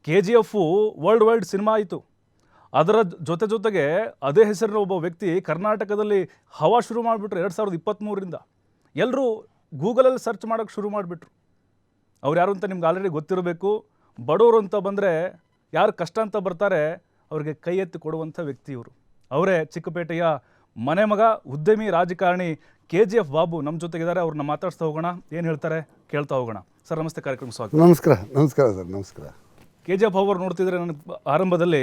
KGF world wide cinema ಆಯಿತು. ಅದರ ಜೊತೆಗೆ ಅದೇ ಹೆಸರಿನ ಒಬ್ಬ ವ್ಯಕ್ತಿ ಕರ್ನಾಟಕದಲ್ಲಿ ಹವಾ ಶುರು ಮಾಡಿಬಿಟ್ರು 2023ರಿಂದ. ಎಲ್ಲರೂ ಗೂಗಲಲ್ಲಿ ಸರ್ಚ್ ಮಾಡೋಕ್ಕೆ ಶುರು ಮಾಡಿಬಿಟ್ರು. ಅವ್ರು ಯಾರು ಅಂತ ನಿಮ್ಗೆ ಆಲ್ರೆಡಿ ಗೊತ್ತಿರಬೇಕು. ಬಡವರು ಅಂತ ಬಂದರೆ ಯಾರು ಕಷ್ಟ ಅಂತ ಬರ್ತಾರೆ ಅವ್ರಿಗೆ ಕೈ ಎತ್ತಿ ಕೊಡುವಂಥ ವ್ಯಕ್ತಿ ಇವರು. ಅವರೇ ಚಿಕ್ಕಪೇಟೆಯ ಮನೆ ಮಗ, ಉದ್ಯಮಿ, ರಾಜಕಾರಣಿ KGF ಬಾಬು ನಮ್ಮ ಜೊತೆಗಿದ್ದಾರೆ. ಅವ್ರನ್ನ ಮಾತಾಡ್ಸ್ತಾ ಹೋಗೋಣ, ಏನು ಹೇಳ್ತಾರೆ ಕೇಳ್ತಾ ಹೋಗೋಣ. ಸರ್ ನಮಸ್ತೆ, ಕಾರ್ಯಕ್ರಮ ಸ್ವಾಗತ. ನಮಸ್ಕಾರ ಸರ್. ನಮಸ್ಕಾರ. KGF ಬಾಬು ಅವ್ರು ನೋಡ್ತಿದ್ರೆ ನನಗೆ ಆರಂಭದಲ್ಲಿ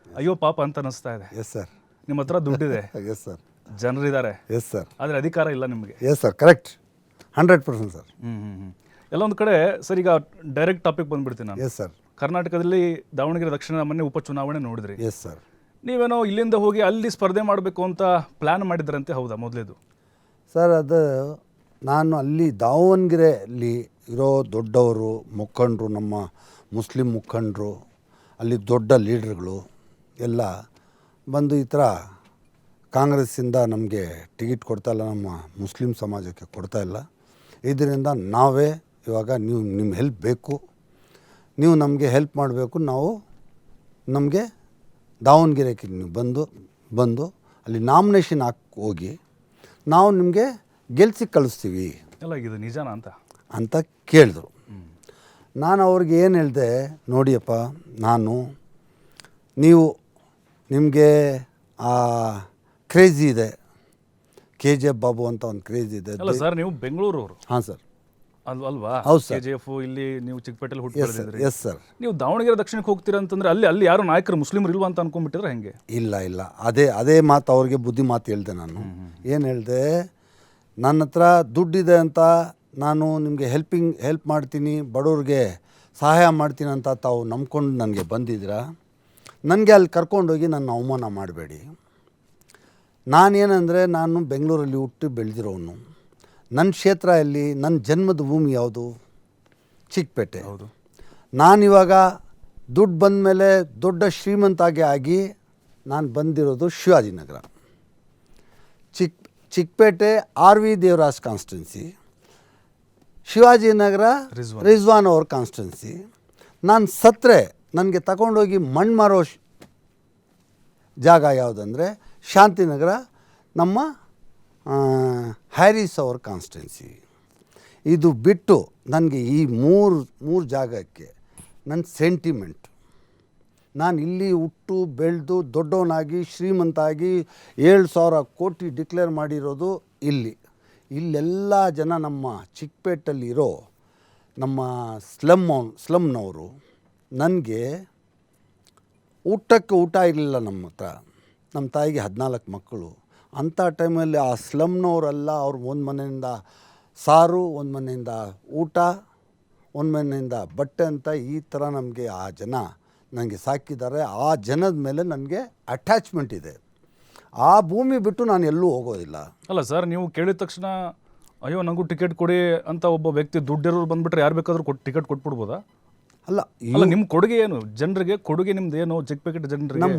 ಅಯ್ಯೋ ಪಾಪ ಅಂತ ಅನಿಸ್ತಾ ಇದೆ. Yes sir. ನಿಮ್ಮ ಹತ್ರ ದುಡ್ಡಿದೆ, ಎಸ್ ಸರ್, ಜನರಿದ್ದಾರೆ, ಎಸ್ ಸರ್, ಆದರೆ ಅಧಿಕಾರ ಇಲ್ಲ ನಿಮಗೆ. Yes sir, correct, 100% sir. ಎಲ್ಲ ಒಂದು ಕಡೆ ಸರ್, ಈಗ ಡೈರೆಕ್ಟ್ ಟಾಪಿಕ್ ಬಂದ್ಬಿಡ್ತೀನಿ ನಾನು. Yes sir. ಕರ್ನಾಟಕದಲ್ಲಿ ದಾವಣಗೆರೆ ದಕ್ಷಿಣ ಮೊನ್ನೆ ಉಪಚುನಾವಣೆ ನೋಡಿದ್ರಿ. Yes sir. ನೀವೇನೋ ಇಲ್ಲಿಂದ ಹೋಗಿ ಅಲ್ಲಿ ಸ್ಪರ್ಧೆ ಮಾಡಬೇಕು ಅಂತ ಪ್ಲ್ಯಾನ್ ಮಾಡಿದ್ರಂತೆ, ಹೌದಾ? ಮೊದಲೇದು ಸರ್, ಅದು ನಾನು ಅಲ್ಲಿ ದಾವಣಗೆರೆಯಲ್ಲಿ ಇರೋ ದೊಡ್ಡವರು ಮುಖಂಡರು, ನಮ್ಮ ಮುಸ್ಲಿಂ ಮುಖಂಡರು, ಅಲ್ಲಿ ದೊಡ್ಡ ಲೀಡ್ರ್ಗಳು ಎಲ್ಲ ಬಂದು ಈ ಥರ ಕಾಂಗ್ರೆಸ್ಸಿಂದ ನಮಗೆ ಟಿಕೆಟ್ ಕೊಡ್ತಾಯಿಲ್ಲ, ನಮ್ಮ ಮುಸ್ಲಿಂ ಸಮಾಜಕ್ಕೆ ಕೊಡ್ತಾಯಿಲ್ಲ, ಇದರಿಂದ ನಾವೇ ಇವಾಗ ನಿಮ್ಮ ಹೆಲ್ಪ್ ಬೇಕು, ನೀವು ನಮಗೆ ಹೆಲ್ಪ್ ಮಾಡಬೇಕು, ನಾವು ನಮಗೆ ದಾವಣಗೆರೆಗೆ ನೀವು ಬಂದು ಅಲ್ಲಿ ನಾಮಿನೇಷನ್ ಹಾಕಿ ಹೋಗಿ ನಾವು ನಿಮಗೆ ಗೆಲ್ಸಿ ಕಳಿಸ್ತೀವಿ ಎಲ್ಲ ಇದು ನಿಜಾನ ಅಂತ ಕೇಳಿದ್ರು. ನಾನು ಅವ್ರಿಗೆ ಏನು ಹೇಳಿದೆ, ನೋಡಿಯಪ್ಪ, ನಿಮಗೆ ಆ ಕ್ರೇಜಿ ಇದೆ, KGF ಬಾಬು ಅಂತ ಒಂದು ಕ್ರೇಜ್ ಇದೆ. ಅಲ್ಲ ಸರ್, ನೀವು ಬೆಂಗಳೂರವರು? ಹಾಂ ಸರ್. ಅಲ್ವಾ? ಹೌದು ಸರ್. KGF ಇಲ್ಲಿ ನೀವು ಚಿಕ್ಕಪೇಟೆಯಲ್ಲಿ ಹುಟ್ಟು ಬೆಳೆದಿದ್ರಿ. Yes sir. ನೀವು ದಾವಣಗೆರೆ ದಕ್ಷಿಣಕ್ಕೆ ಹೋಗ್ತೀರಾ ಅಂತಂದ್ರೆ ಅಲ್ಲಿ ಯಾರು ನಾಯಕರು ಮುಸ್ಲಿಮರು ಇಲ್ವಾ ಅಂತ ಅನ್ಕೊಂಡ್ಬಿಟ್ಟಿದ್ರೆ ಹೆಂಗೆ? ಇಲ್ಲ, ಅದೇ ಮಾತು ಅವ್ರಿಗೆ ಬುದ್ಧಿ ಮಾತು ಹೇಳಿದೆ ನಾನು. ಏನು ಹೇಳಿದೆ, ನನ್ನ ಹತ್ರ ದುಡ್ಡಿದೆ ಅಂತ ನಾನು ನಿಮಗೆ ಹೆಲ್ಪ್ ಮಾಡ್ತೀನಿ, ಬಡವ್ರಿಗೆ ಸಹಾಯ ಮಾಡ್ತೀನಿ ಅಂತ ತಾವು ನಂಬ್ಕೊಂಡು ನನಗೆ ಬಂದಿದ್ದೀರಾ. ನನಗೆ ಅಲ್ಲಿ ಕರ್ಕೊಂಡೋಗಿ ನನ್ನ ಅವಮಾನ ಮಾಡಬೇಡಿ. ನಾನೇನೆಂದರೆ, ನಾನು ಬೆಂಗಳೂರಲ್ಲಿ ಹುಟ್ಟಿ ಬೆಳೆದಿರೋನು. ನನ್ನ ಕ್ಷೇತ್ರ ಎಲ್ಲಿ, ನನ್ನ ಜನ್ಮದ ಭೂಮಿ ಯಾವುದು? ಚಿಕ್ಕಪೇಟೆ. ಹೌದು. ನಾನಿವಾಗ ದುಡ್ಡು ಬಂದ ಮೇಲೆ ದೊಡ್ಡ ಶ್ರೀಮಂತಾಗಿ ಆಗಿ ನಾನು ಬಂದಿರೋದು ಶಿವಾಜಿನಗರ. ಚಿಕ್ಕಪೇಟೆ RV ದೇವರಾಜ್ ಕಾನ್ಸ್ಟಿಟ್ಯುನ್ಸಿ, ಶಿವಾಜಿನಗರ ರಿಜ್ವಾನ್ ಅವ್ರ ಕಾನ್ಸ್ಟಿಟ್ಯುನ್ಸಿ. ನಾನು ಸತ್ತರೆ ನನಗೆ ತಗೊಂಡೋಗಿ ಮಣ್ಣು ಮಾರೋ ಜಾಗ ಯಾವುದಂದರೆ ಶಾಂತಿನಗರ, ನಮ್ಮ ಹ್ಯಾರಿಸ್ ಅವ್ರ ಕಾನ್ಸ್ಟಿಟ್ಯುನ್ಸಿ. ಇದು ಬಿಟ್ಟು ನನಗೆ ಈ ಮೂರು ಜಾಗಕ್ಕೆ ನನ್ನ ಸೆಂಟಿಮೆಂಟ್. ನಾನು ಇಲ್ಲಿ ಹುಟ್ಟು ಬೆಳೆದು ದೊಡ್ಡವನಾಗಿ ಶ್ರೀಮಂತಾಗಿ 7,000 ಕೋಟಿ ಡಿಕ್ಲೇರ್ ಮಾಡಿರೋದು ಇಲ್ಲೆಲ್ಲ ಜನ ನಮ್ಮ ಚಿಕ್ಕಪೇಟೆಯಲ್ಲಿರೋ ನಮ್ಮ ಸ್ಲಮ್ನವರು. ನನಗೆ ಊಟ ಇರಲಿಲ್ಲ ನಮ್ಮ ಹತ್ರ. ನಮ್ಮ ತಾಯಿಗೆ 14 ಮಕ್ಕಳು. ಅಂಥ ಟೈಮಲ್ಲಿ ಆ ಸ್ಲಮ್ನವರೆಲ್ಲ ಅವ್ರು ಒಂದು ಮನೆಯಿಂದ ಸಾರು, ಒಂದು ಮನೆಯಿಂದ ಊಟ, ಒಂದು ಮನೆಯಿಂದ ಬಟ್ಟೆ ಅಂತ ಈ ಥರ ನಮಗೆ ಆ ಜನ ನನಗೆ ಸಾಕಿದ್ದಾರೆ. ಆ ಜನದ ಮೇಲೆ ನನಗೆ ಅಟ್ಯಾಚ್ಮೆಂಟ್ ಇದೆ. ಆ ಭೂಮಿ ಬಿಟ್ಟು ನಾನು ಎಲ್ಲೂ ಹೋಗೋದಿಲ್ಲ. ಅಲ್ಲ ಸರ್, ನೀವು ಕೇಳಿದ ತಕ್ಷಣ ಅಯ್ಯೋ ನನಗೂ ಟಿಕೆಟ್ ಕೊಡಿ ಅಂತ ಒಬ್ಬ ವ್ಯಕ್ತಿ ದುಡ್ಡಿರೋರು ಬಂದುಬಿಟ್ರೆ ಯಾರು ಬೇಕಾದರೂ ಟಿಕೆಟ್ ಕೊಟ್ಬಿಡ್ಬೋದಾ? ಅಲ್ಲ, ನಿಮ್ಮ ಕೊಡುಗೆ ಏನು ಜನರಿಗೆ? ಕೊಡುಗೆ ನಿಮ್ದು ಏನು ಚಿಕ್ಕಪೇಟೆ ಜನರಿಗೆ? ನಮ್ಮ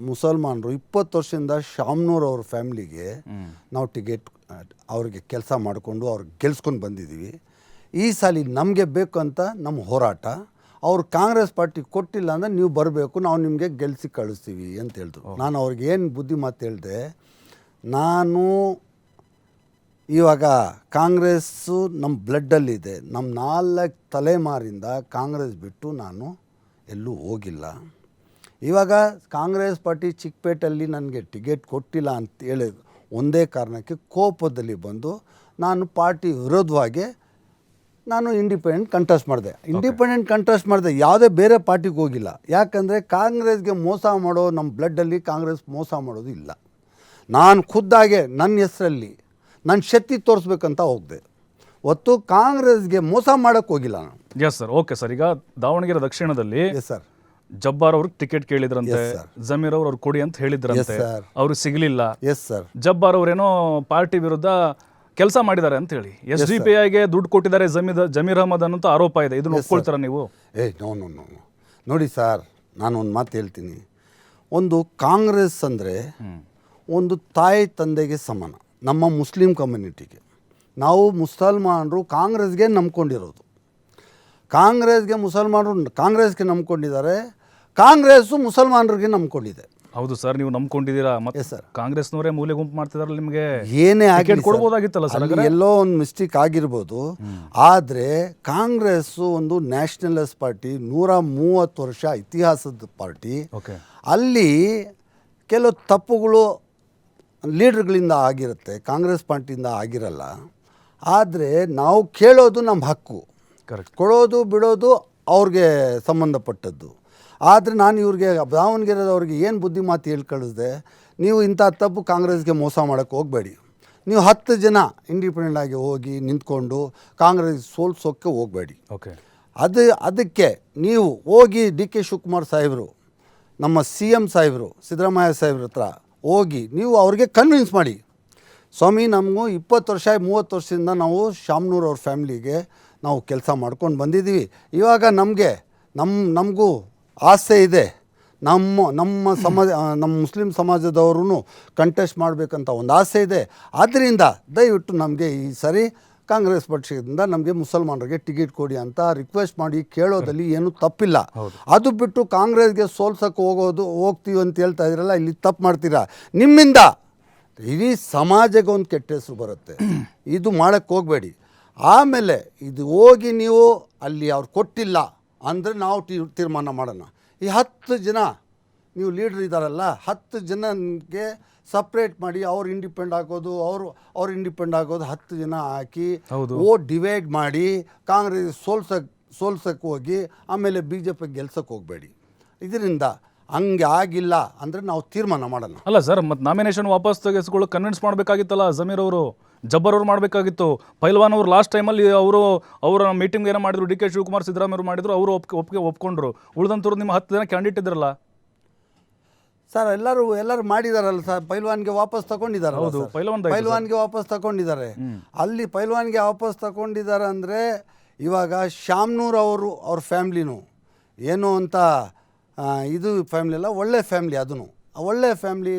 ಮುಸಲ್ಮಾನರು 20 ವರ್ಷದಿಂದ ಶಾಮ್ನೂರ್ ಅವ್ರ ಫ್ಯಾಮ್ಲಿಗೆ ನಾವು ಟಿಕೆಟ್ ಅವ್ರಿಗೆ ಕೆಲಸ ಮಾಡಿಕೊಂಡು ಅವ್ರಿಗೆ ಗೆಲ್ಸ್ಕೊಂಡು ಬಂದಿದ್ದೀವಿ. ಈ ಸಾಲಿ ನಮಗೆ ಬೇಕು ಅಂತ ನಮ್ಮ ಹೋರಾಟ. ಅವ್ರು ಕಾಂಗ್ರೆಸ್ ಪಾರ್ಟಿ ಕೊಟ್ಟಿಲ್ಲ ಅಂದರೆ ನೀವು ಬರಬೇಕು, ನಾವು ನಿಮಗೆ ಗೆಲ್ಸಿ ಕಳಿಸ್ತೀವಿ ಅಂತ ಹೇಳಿದ್ರು. ನಾನು ಅವ್ರಿಗೆ ಏನು ಬುದ್ಧಿ ಮಾತು ಹೇಳಿದೆ, ನಾನು ಇವಾಗ ಕಾಂಗ್ರೆಸ್ಸು ನಮ್ಮ ಬ್ಲಡ್ಡಲ್ಲಿದೆ. ನಮ್ಮ 4 ತಲೆಮಾರಿಂದ ಕಾಂಗ್ರೆಸ್ ಬಿಟ್ಟು ನಾನು ಎಲ್ಲೂ ಹೋಗಿಲ್ಲ. ಇವಾಗ ಕಾಂಗ್ರೆಸ್ ಪಾರ್ಟಿ ಚಿಕ್ಕಪೇಟೆಯಲ್ಲಿ ನನಗೆ ಟಿಕೆಟ್ ಕೊಟ್ಟಿಲ್ಲ ಅಂತ ಹೇಳಿದ್ರು ಒಂದೇ ಕಾರಣಕ್ಕೆ ಕೋಪದಲ್ಲಿ ಬಂದು ನಾನು ಪಾರ್ಟಿ ವಿರೋಧವಾಗಿ ನಾನು ಇಂಡಿಪೆಂಡೆಂಟ್ ಕಂಟೆಸ್ಟ್ ಮಾಡಿದೆ. ಯಾವುದೇ ಬೇರೆ ಪಾರ್ಟಿಗೆ ಹೋಗಿಲ್ಲ. ಯಾಕಂದರೆ ಕಾಂಗ್ರೆಸ್ಗೆ ಮೋಸ ಮಾಡೋ ನಮ್ಮ ಬ್ಲಡ್ಡಲ್ಲಿ ಕಾಂಗ್ರೆಸ್ ಮೋಸ ಮಾಡೋದು ಇಲ್ಲ. ನಾನು ಖುದ್ದಾಗೆ ನನ್ನ ಹೆಸರಲ್ಲಿ ನನ್ನ ಶಕ್ತಿ ತೋರಿಸ್ಬೇಕಂತ ಹೋಗಿದೆ, ಹೊತ್ತು ಕಾಂಗ್ರೆಸ್ಗೆ ಮೋಸ ಮಾಡೋಕ್ಕೆ ಹೋಗಿಲ್ಲ ನಾನು. Yes sir. Okay sir. ಈಗ ದಾವಣಗೆರೆ ದಕ್ಷಿಣದಲ್ಲಿ ಎಸ್ ಸರ್, ಜಬ್ಬಾರ್ ಅವ್ರಿಗೆ ಟಿಕೆಟ್ ಕೇಳಿದ್ರಂತೆ, ಜಮೀರ್ ಅವ್ರು ಕೊಡಿ ಅಂತ ಹೇಳಿದ್ರಂತೆ, ಅವ್ರಿಗೆ ಸಿಗಲಿಲ್ಲ. Yes sir. ಜಬ್ಬಾರ್ ಅವರೇನೋ ಪಾರ್ಟಿ ವಿರುದ್ಧ ಕೆಲಸ ಮಾಡಿದ್ದಾರೆ ಅಂತ ಹೇಳಿ SDPIಗೆ ದುಡ್ಡು ಕೊಟ್ಟಿದ್ದಾರೆ ಜಮೀರ್ ಅಹಮದ್ ಅನ್ನೋ ಆರೋಪ ಇದೆ. ಇದನ್ನ ಒಪ್ಕೊಳ್ತಾರ ನೀವು? ನೋ ನೋಡಿ ಸರ್, ನಾನು ಒಂದು ಮಾತು ಹೇಳ್ತೀನಿ. ಒಂದು ಕಾಂಗ್ರೆಸ್ ಅಂದರೆ ಒಂದು ತಾಯಿ ತಂದೆಗೆ ಸಮಾನ. ನಮ್ಮ ಮುಸ್ಲಿಂ ಕಮ್ಯುನಿಟಿಗೆ ನಾವು ಮುಸಲ್ಮಾನರು ಕಾಂಗ್ರೆಸ್ಗೆ ನಂಬ್ಕೊಂಡಿರೋದು. ಕಾಂಗ್ರೆಸ್ಗೆ ಮುಸಲ್ಮಾನರು ಕಾಂಗ್ರೆಸ್ಗೆ ನಂಬ್ಕೊಂಡಿದ್ದಾರೆ, ಕಾಂಗ್ರೆಸ್ಸು ಮುಸಲ್ಮಾನರಿಗೆ ನಂಬ್ಕೊಂಡಿದೆ. ಹೌದು ಸರ್, ನೀವು ನಂಬ್ಕೊಂಡಿದ್ದೀರಾ. ಮತ್ತೆ ಎಸ್ ಸರ್, ಕಾಂಗ್ರೆಸ್ನವರೇ ಮೂಲೆ ಗುಂಪು ಮಾಡ್ತಿದಾರಲ್ಲ, ನಿಮಗೆ ಏನೇ ಟಿಕೆಟ್ ಆಗಲಿ ಕೊಡ್ಬೋದಾಗಿತ್ತಲ್ಲ ಸರ್. ಅಲ್ಲಿ ಎಲ್ಲೋ ಒಂದು ಮಿಸ್ಟೇಕ್ ಆಗಿರ್ಬೋದು. ಆದರೆ ಕಾಂಗ್ರೆಸ್ಸು ಒಂದು ನ್ಯಾಷನಲಿಸ್ಟ್ ಪಾರ್ಟಿ, 130 ವರ್ಷ ಇತಿಹಾಸದ ಪಾರ್ಟಿ. ಓಕೆ, ಅಲ್ಲಿ ಕೆಲವು ತಪ್ಪುಗಳು ಲೀಡರ್ಗಳಿಂದ ಆಗಿರುತ್ತೆ, ಕಾಂಗ್ರೆಸ್ ಪಾರ್ಟಿಯಿಂದ ಆಗಿರಲ್ಲ. ಆದರೆ ನಾವು ಕೇಳೋದು ನಮ್ಮ ಹಕ್ಕು, ಕರೆಕ್ಟ್. ಕೊಡೋದು ಬಿಡೋದು ಅವ್ರಿಗೆ ಸಂಬಂಧಪಟ್ಟದ್ದು. ಆದರೆ ನಾನು ಇವ್ರಿಗೆ ದಾವಣಗೆರೆದವ್ರಿಗೆ ಏನು ಬುದ್ಧಿ ಮಾತು ಹೇಳಿ ಕಳಿಸ್ದೆ, ನೀವು ಇಂಥ ತಪ್ಪು ಕಾಂಗ್ರೆಸ್ಗೆ ಮೋಸ ಮಾಡೋಕ್ಕೆ ಹೋಗಬೇಡಿ. ನೀವು 10 ಜನ ಇಂಡಿಪೆಂಡೆಂಟ್ ಆಗಿ ಹೋಗಿ ನಿಂತ್ಕೊಂಡು ಕಾಂಗ್ರೆಸ್ ಸೋಲ್ಸೋಕ್ಕೆ ಹೋಗಬೇಡಿ. ಓಕೆ, ಅದಕ್ಕೆ ನೀವು ಹೋಗಿ ಡಿ ಕೆ ಶಿವಕುಮಾರ್ ಸಾಹೇಬರು, ನಮ್ಮ CM ಸಾಹೇಬರು, ಸಿದ್ದರಾಮಯ್ಯ ಸಾಹೇಬ್ರ ಹತ್ರ ಹೋಗಿ ನೀವು ಅವ್ರಿಗೆ ಕನ್ವಿನ್ಸ್ ಮಾಡಿ, ಸ್ವಾಮಿ ನಮಗೂ 20 ವರ್ಷ 30 ವರ್ಷದಿಂದ ನಾವು ಶಾಮ್ನೂರ್ ಅವ್ರ ಫ್ಯಾಮ್ಲಿಗೆ ನಾವು ಕೆಲಸ ಮಾಡ್ಕೊಂಡು ಬಂದಿದ್ದೀವಿ. ಇವಾಗ ನಮಗೂ ಆಸೆ ಇದೆ, ನಮ್ಮ ಸಮಾಜ, ನಮ್ಮ ಮುಸ್ಲಿಂ ಸಮಾಜದವ್ರೂ ಕಂಟೆಸ್ಟ್ ಮಾಡಬೇಕಂತ ಒಂದು ಆಸೆ ಇದೆ. ಆದ್ದರಿಂದ ದಯವಿಟ್ಟು ನಮಗೆ ಈ ಸರಿ ಕಾಂಗ್ರೆಸ್ ಪಕ್ಷದಿಂದ ನಮಗೆ ಮುಸಲ್ಮಾನರಿಗೆ ಟಿಕೆಟ್ ಕೊಡಿ ಅಂತ ರಿಕ್ವೆಸ್ಟ್ ಮಾಡಿ ಕೇಳೋದಲ್ಲಿ ಏನೂ ತಪ್ಪಿಲ್ಲ. ಅದು ಬಿಟ್ಟು ಕಾಂಗ್ರೆಸ್ಗೆ ಸೋಲ್ಸಕ್ಕೆ ಹೋಗ್ತೀವಿ ಅಂತ ಹೇಳ್ತಾ ಇದ್ದೀರಲ್ಲ, ಇಲ್ಲಿ ತಪ್ಪು ಮಾಡ್ತೀರಾ. ನಿಮ್ಮಿಂದ ಇಡೀ ಸಮಾಜಕ್ಕೆ ಒಂದು ಕೆಟ್ಟ ಹೆಸರು ಬರುತ್ತೆ. ಇದು ಮಾಡೋಕ್ಕೆ ಹೋಗಬೇಡಿ. ಆಮೇಲೆ ಇದು ಹೋಗಿ ನೀವು ಅಲ್ಲಿ ಅವ್ರು ಕೊಟ್ಟಿಲ್ಲ ಅಂದರೆ ನಾವು ತೀರ್ಮಾನ ಮಾಡೋಣ. ಈ 10 ಜನ ನೀವು ಲೀಡ್ರ್ ಇದ್ದಾರಲ್ಲ, 10 ಜನಕ್ಕೆ ಸಪ್ರೇಟ್ ಮಾಡಿ ಅವ್ರು ಇಂಡಿಪೆಂಡ್ ಆಗೋದು, ಅವ್ರು ಇಂಡಿಪೆಂಡ್ ಆಗೋದು, 10 ಜನ ಹಾಕಿ ವೋಟ್ ಡಿವೈಡ್ ಮಾಡಿ ಕಾಂಗ್ರೆಸ್ ಸೋಲ್ಸಕ್ಕೆ ಹೋಗಿ ಆಮೇಲೆ BJP ಗೆಲ್ಸಕ್ಕೆ ಹೋಗಬೇಡಿ. ಇದರಿಂದ ಹಂಗೆ ಆಗಿಲ್ಲ ಅಂದರೆ ನಾವು ತೀರ್ಮಾನ ಮಾಡೋಣ. ಅಲ್ಲ ಸರ್, ಮತ್ತು ನಾಮಿನೇಷನ್ ವಾಪಸ್ ತೆಗೆಸ್ಕೊಳ್ಳೋ ಕನ್ವಿನ್ಸ್ ಮಾಡಬೇಕಾಗಿತ್ತಲ್ಲ ಜಮೀರ್ ಅವರು, ಜಬ್ಬರ್ ಅವರು ಮಾಡಬೇಕಾಗಿತ್ತು. ಪೈಲ್ವಾನ್ ಅವರು ಲಾಸ್ಟ್ ಟೈಮಲ್ಲಿ ಅವರ ಮೀಟಿಂಗ್ ಏನೋ ಮಾಡಿದ್ರು, ಡಿ ಕೆ ಶಿವಕುಮಾರ್ ಸಿದ್ದರಾಮಯ್ಯ ಅವರು ಮಾಡಿದ್ರು, ಅವರು ಒಪ್ಕೊಂಡ್ರು. ಉಳಿದಂಥವ್ರು ನಿಮ್ಮ 10 ಜನ ಕ್ಯಾಂಡಿಡೇಟ್ ಇದ್ರಲ್ಲ ಸರ್. ಎಲ್ಲರೂ ಮಾಡಿದಾರಲ್ಲ ಸರ್, ಪೈಲ್ವಾನ್ಗೆ ವಾಪಸ್ ತಗೊಂಡಿದ್ದಾರೆ. ಹೌದು, ಪೈಲ್ವಾನ್ಗೆ ವಾಪಸ್ ತಗೊಂಡಿದ್ದಾರೆ. ಅಲ್ಲಿ ಪೈಲ್ವಾನ್ಗೆ ವಾಪಸ್ ತಗೊಂಡಿದ್ದಾರೆ ಅಂದರೆ ಇವಾಗ ಶಾಮ್ನೂರ್ ಅವ್ರ ಫ್ಯಾಮ್ಲಿನೂ ಏನು ಅಂತ ಇದು ಫ್ಯಾಮ್ಲಿ ಅಲ್ಲ, ಒಳ್ಳೆ ಫ್ಯಾಮ್ಲಿ. ಅದನ್ನು ಒಳ್ಳೆ ಫ್ಯಾಮ್ಲಿ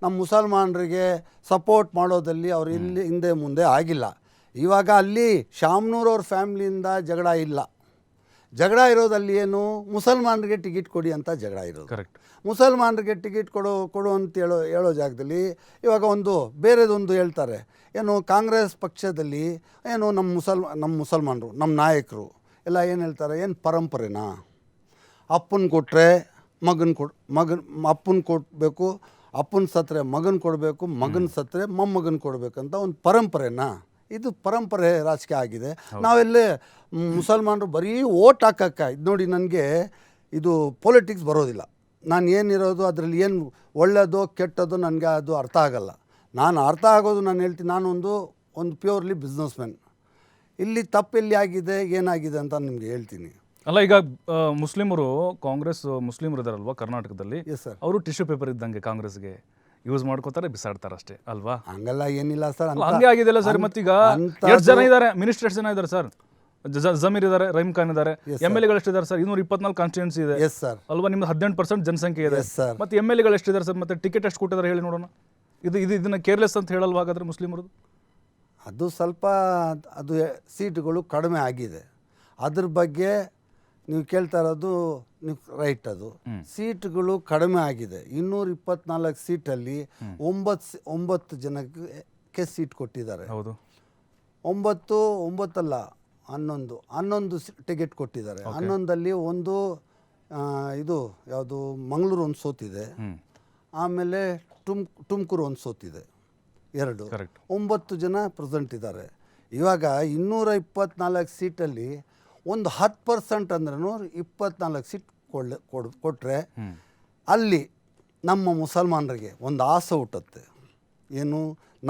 ನಮ್ಮ ಮುಸಲ್ಮಾನರಿಗೆ ಸಪೋರ್ಟ್ ಮಾಡೋದಲ್ಲಿ ಅವರು ಇಲ್ಲಿ ಹಿಂದೆ ಮುಂದೆ ಆಗಿಲ್ಲ. ಇವಾಗ ಅಲ್ಲಿ ಶಾಮ್ನೂರ್ ಅವ್ರ ಫ್ಯಾಮ್ಲಿಯಿಂದ ಜಗಳ ಇಲ್ಲ. ಜಗಳ ಇರೋದಲ್ಲಿ ಏನು, ಮುಸಲ್ಮಾನರಿಗೆ ಟಿಕೆಟ್ ಕೊಡಿ ಅಂತ ಜಗಳ ಇರೋದು. ಕರೆಕ್ಟ್. ಮುಸಲ್ಮಾನರಿಗೆ ಟಿಕೆಟ್ ಕೊಡು ಅಂತ ಹೇಳೋ ಜಾಗದಲ್ಲಿ ಇವಾಗ ಬೇರೆದೊಂದು ಹೇಳ್ತಾರೆ. ಏನು ಕಾಂಗ್ರೆಸ್ ಪಕ್ಷದಲ್ಲಿ ಏನು ನಮ್ಮ ಮುಸಲ್ಮಾನರು, ನಮ್ಮ ನಾಯಕರು ಎಲ್ಲ ಏನು ಹೇಳ್ತಾರೆ, ಏನು ಪರಂಪರೆನಾ, ಅಪ್ಪನ ಕೊಟ್ಟರೆ ಅಪ್ಪನ ಕೊಡಬೇಕು, ಅಪ್ಪನ ಸತ್ತರೆ ಮಗನ ಕೊಡಬೇಕು, ಮಗನ ಸತ್ತರೆ ಮೊಮ್ಮಗನ ಕೊಡಬೇಕಂತ ಒಂದು ಪರಂಪರೆನಾ? ಇದು ಪರಂಪರೆ ರಾಜಕೀಯ ಆಗಿದೆ. ನಾವೆಲ್ಲೇ ಮುಸಲ್ಮಾನರು ಬರೀ ಓಟ್ ಹಾಕಕ್ಕೆ ಇದು ನೋಡಿ, ನನಗೆ ಇದು ಪೊಲಿಟಿಕ್ಸ್ ಬರೋದಿಲ್ಲ. ನಾನು ಏನಿರೋದು ಅದರಲ್ಲಿ ಏನು ಒಳ್ಳೆಯದೋ ಕೆಟ್ಟದೋ ನನಗೆ ಅದು ಅರ್ಥ ಆಗಲ್ಲ. ನಾನು ಅರ್ಥ ಆಗೋದು ನಾನು ಹೇಳ್ತೀನಿ, ನಾನು ಒಂದು ಪ್ಯೂರ್ಲಿ ಬಿಸ್ನೆಸ್ ಮ್ಯಾನ್. ಇಲ್ಲಿ ತಪ್ಪೆಲ್ಲಿ ಆಗಿದೆ ಏನಾಗಿದೆ ಅಂತ ನಿಮಗೆ ಹೇಳ್ತೀನಿ. ಅಲ್ಲ, ಈಗ ಮುಸ್ಲಿಮರು, ಕಾಂಗ್ರೆಸ್ ಮುಸ್ಲಿಮರು ಇದಾರಲ್ವಾ ಕರ್ನಾಟಕದಲ್ಲಿ, ಎಸ್ ಸರ್, ಅವರು ಟಿಶ್ಯೂ ಪೇಪರ್ ಇದ್ದಂಗೆ ಕಾಂಗ್ರೆಸ್ಗೆ ಯೂಸ್ ಮಾಡ್ಕೋತಾರೆ, ಬಿಸಾಡ್ತಾರೆ ಅಷ್ಟೇ ಅಲ್ವಾ? ಹಂಗೆಲ್ಲ ಏನಿಲ್ಲ ಸರ್. ಹಂಗೆ ಆಗಿದೆಲ್ಲ ಸರ್. ಮತ್ತೀಗ ಎಷ್ಟು ಜನ ಇದ್ದಾರೆ, ಮಿನಿಸ್ಟರ್ ಎಷ್ಟು ಜನ ಇದ್ದಾರೆ ಸರ್? ಜಮೀರ್ ಇದ್ದಾರೆ, ರಹೀಮ್ ಖಾನ್ ಇದ್ದಾರೆ, MLA ಎಷ್ಟಿದ್ದಾರೆ ಸರ್? 224 ಕಾನ್ಸ್ಟಿಟ್ಯೂನ್ಸಿ ಇದೆ ಅಲ್ವಾ? ನಿಮ್ದು 18% ಜನಸಂಖ್ಯೆ ಇದೆ. ಮತ್ತೆ MLA ಎಷ್ಟಿದ್ದಾರೆ ಸರ್? ಮತ್ತೆ ಟಿಕೆಟ್ ಎಷ್ಟು ಕೊಟ್ಟಿದ್ದಾರೆ ಹೇಳಿ ನೋಡೋಣ. ಇದನ್ನ ಕೇರ್ಲೆಸ್ ಅಂತ ಹೇಳಲ್ವಾ ಹಾಗಾದ್ರೆ ಮುಸ್ಲಿಮರದು? ಅದು ಸ್ವಲ್ಪ ಸೀಟುಗಳು ಕಡಿಮೆ ಆಗಿದೆ. ಅದ್ರ ಬಗ್ಗೆ ನೀವು ಕೇಳ್ತಾ ಇರೋದು ನೀವು ರೈಟ್. ಅದು ಸೀಟುಗಳು ಕಡಿಮೆ ಆಗಿದೆ. 224 ಸೀಟಲ್ಲಿ 9 ಜನಕ್ಕೆ ಸೀಟ್ ಕೊಟ್ಟಿದ್ದಾರೆ. ಹೌದು, 9 ಅಲ್ಲ 11 ಟಿಕೆಟ್ ಕೊಟ್ಟಿದ್ದಾರೆ. 11ಅಲ್ಲಿ ಒಂದು ಇದು ಯಾವುದು ಮಂಗಳೂರು ಒಂದು ಸೋತಿದೆ, ಆಮೇಲೆ ತುಮಕೂರು ಒಂದು ಸೋತಿದೆ, 2. 9 ಜನ ಪ್ರೆಸೆಂಟ್ ಇದ್ದಾರೆ. ಇವಾಗ 224 ಸೀಟಲ್ಲಿ ಒಂದು 10% ಅಂದ್ರೂ 24 ಸೀಟ್ ಕೊಟ್ಟರೆ ಅಲ್ಲಿ ನಮ್ಮ ಮುಸಲ್ಮಾನರಿಗೆ ಒಂದು ಆಸೆ ಹುಟ್ಟುತ್ತೆ. ಏನು,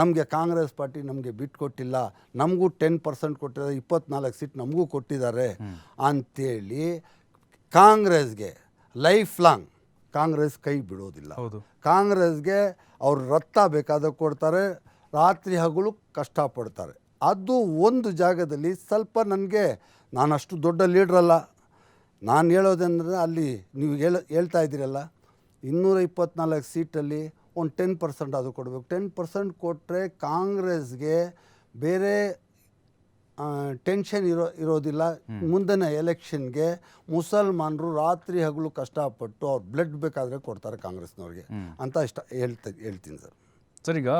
ನಮಗೆ ಕಾಂಗ್ರೆಸ್ ಪಾರ್ಟಿ ನಮಗೆ ಬಿಟ್ಕೊಟ್ಟಿಲ್ಲ, ನಮಗೂ 10% ಕೊಟ್ಟಿದ್ದಾರೆ, 24 ಸೀಟ್ ನಮಗೂ ಕೊಟ್ಟಿದ್ದಾರೆ ಅಂಥೇಳಿ ಕಾಂಗ್ರೆಸ್ಗೆ ಲೈಫ್ ಲಾಂಗ್ ಕಾಂಗ್ರೆಸ್ ಕೈ ಬಿಡೋದಿಲ್ಲ. ಕಾಂಗ್ರೆಸ್ಗೆ ಅವ್ರು ರಕ್ತ ಬೇಕಾದಾಗ ಕೊಡ್ತಾರೆ, ರಾತ್ರಿ ಹಗಲು ಕಷ್ಟಪಡ್ತಾರೆ. ಅದು ಒಂದು ಜಾಗದಲ್ಲಿ ಸ್ವಲ್ಪ ನಾನು ಅಷ್ಟು ದೊಡ್ಡ ಲೀಡ್ರಲ್ಲ. ನಾನು ಹೇಳೋದಂದರೆ ಅಲ್ಲಿ ನೀವು ಹೇಳ್ತಾ ಇದ್ದೀರಲ್ಲ, 224 ಸೀಟಲ್ಲಿ ಒಂದು 10% ಅದು ಕೊಡಬೇಕು. 10% ಕೊಟ್ಟರೆ ಕಾಂಗ್ರೆಸ್ಗೆ ಬೇರೆ ಟೆನ್ಷನ್ ಇರೋದಿಲ್ಲ. ಮುಂದಿನ ಎಲೆಕ್ಷನ್ಗೆ ಮುಸಲ್ಮಾನರು ರಾತ್ರಿ ಹಗಲು ಕಷ್ಟಪಟ್ಟು ಅವ್ರು ಬ್ಲಡ್ ಬೇಕಾದರೆ ಕೊಡ್ತಾರೆ ಕಾಂಗ್ರೆಸ್ನವ್ರಿಗೆ ಅಂತ ಹೇಳ್ತೀನಿ ಸರ್. ಸರ್, ಈಗ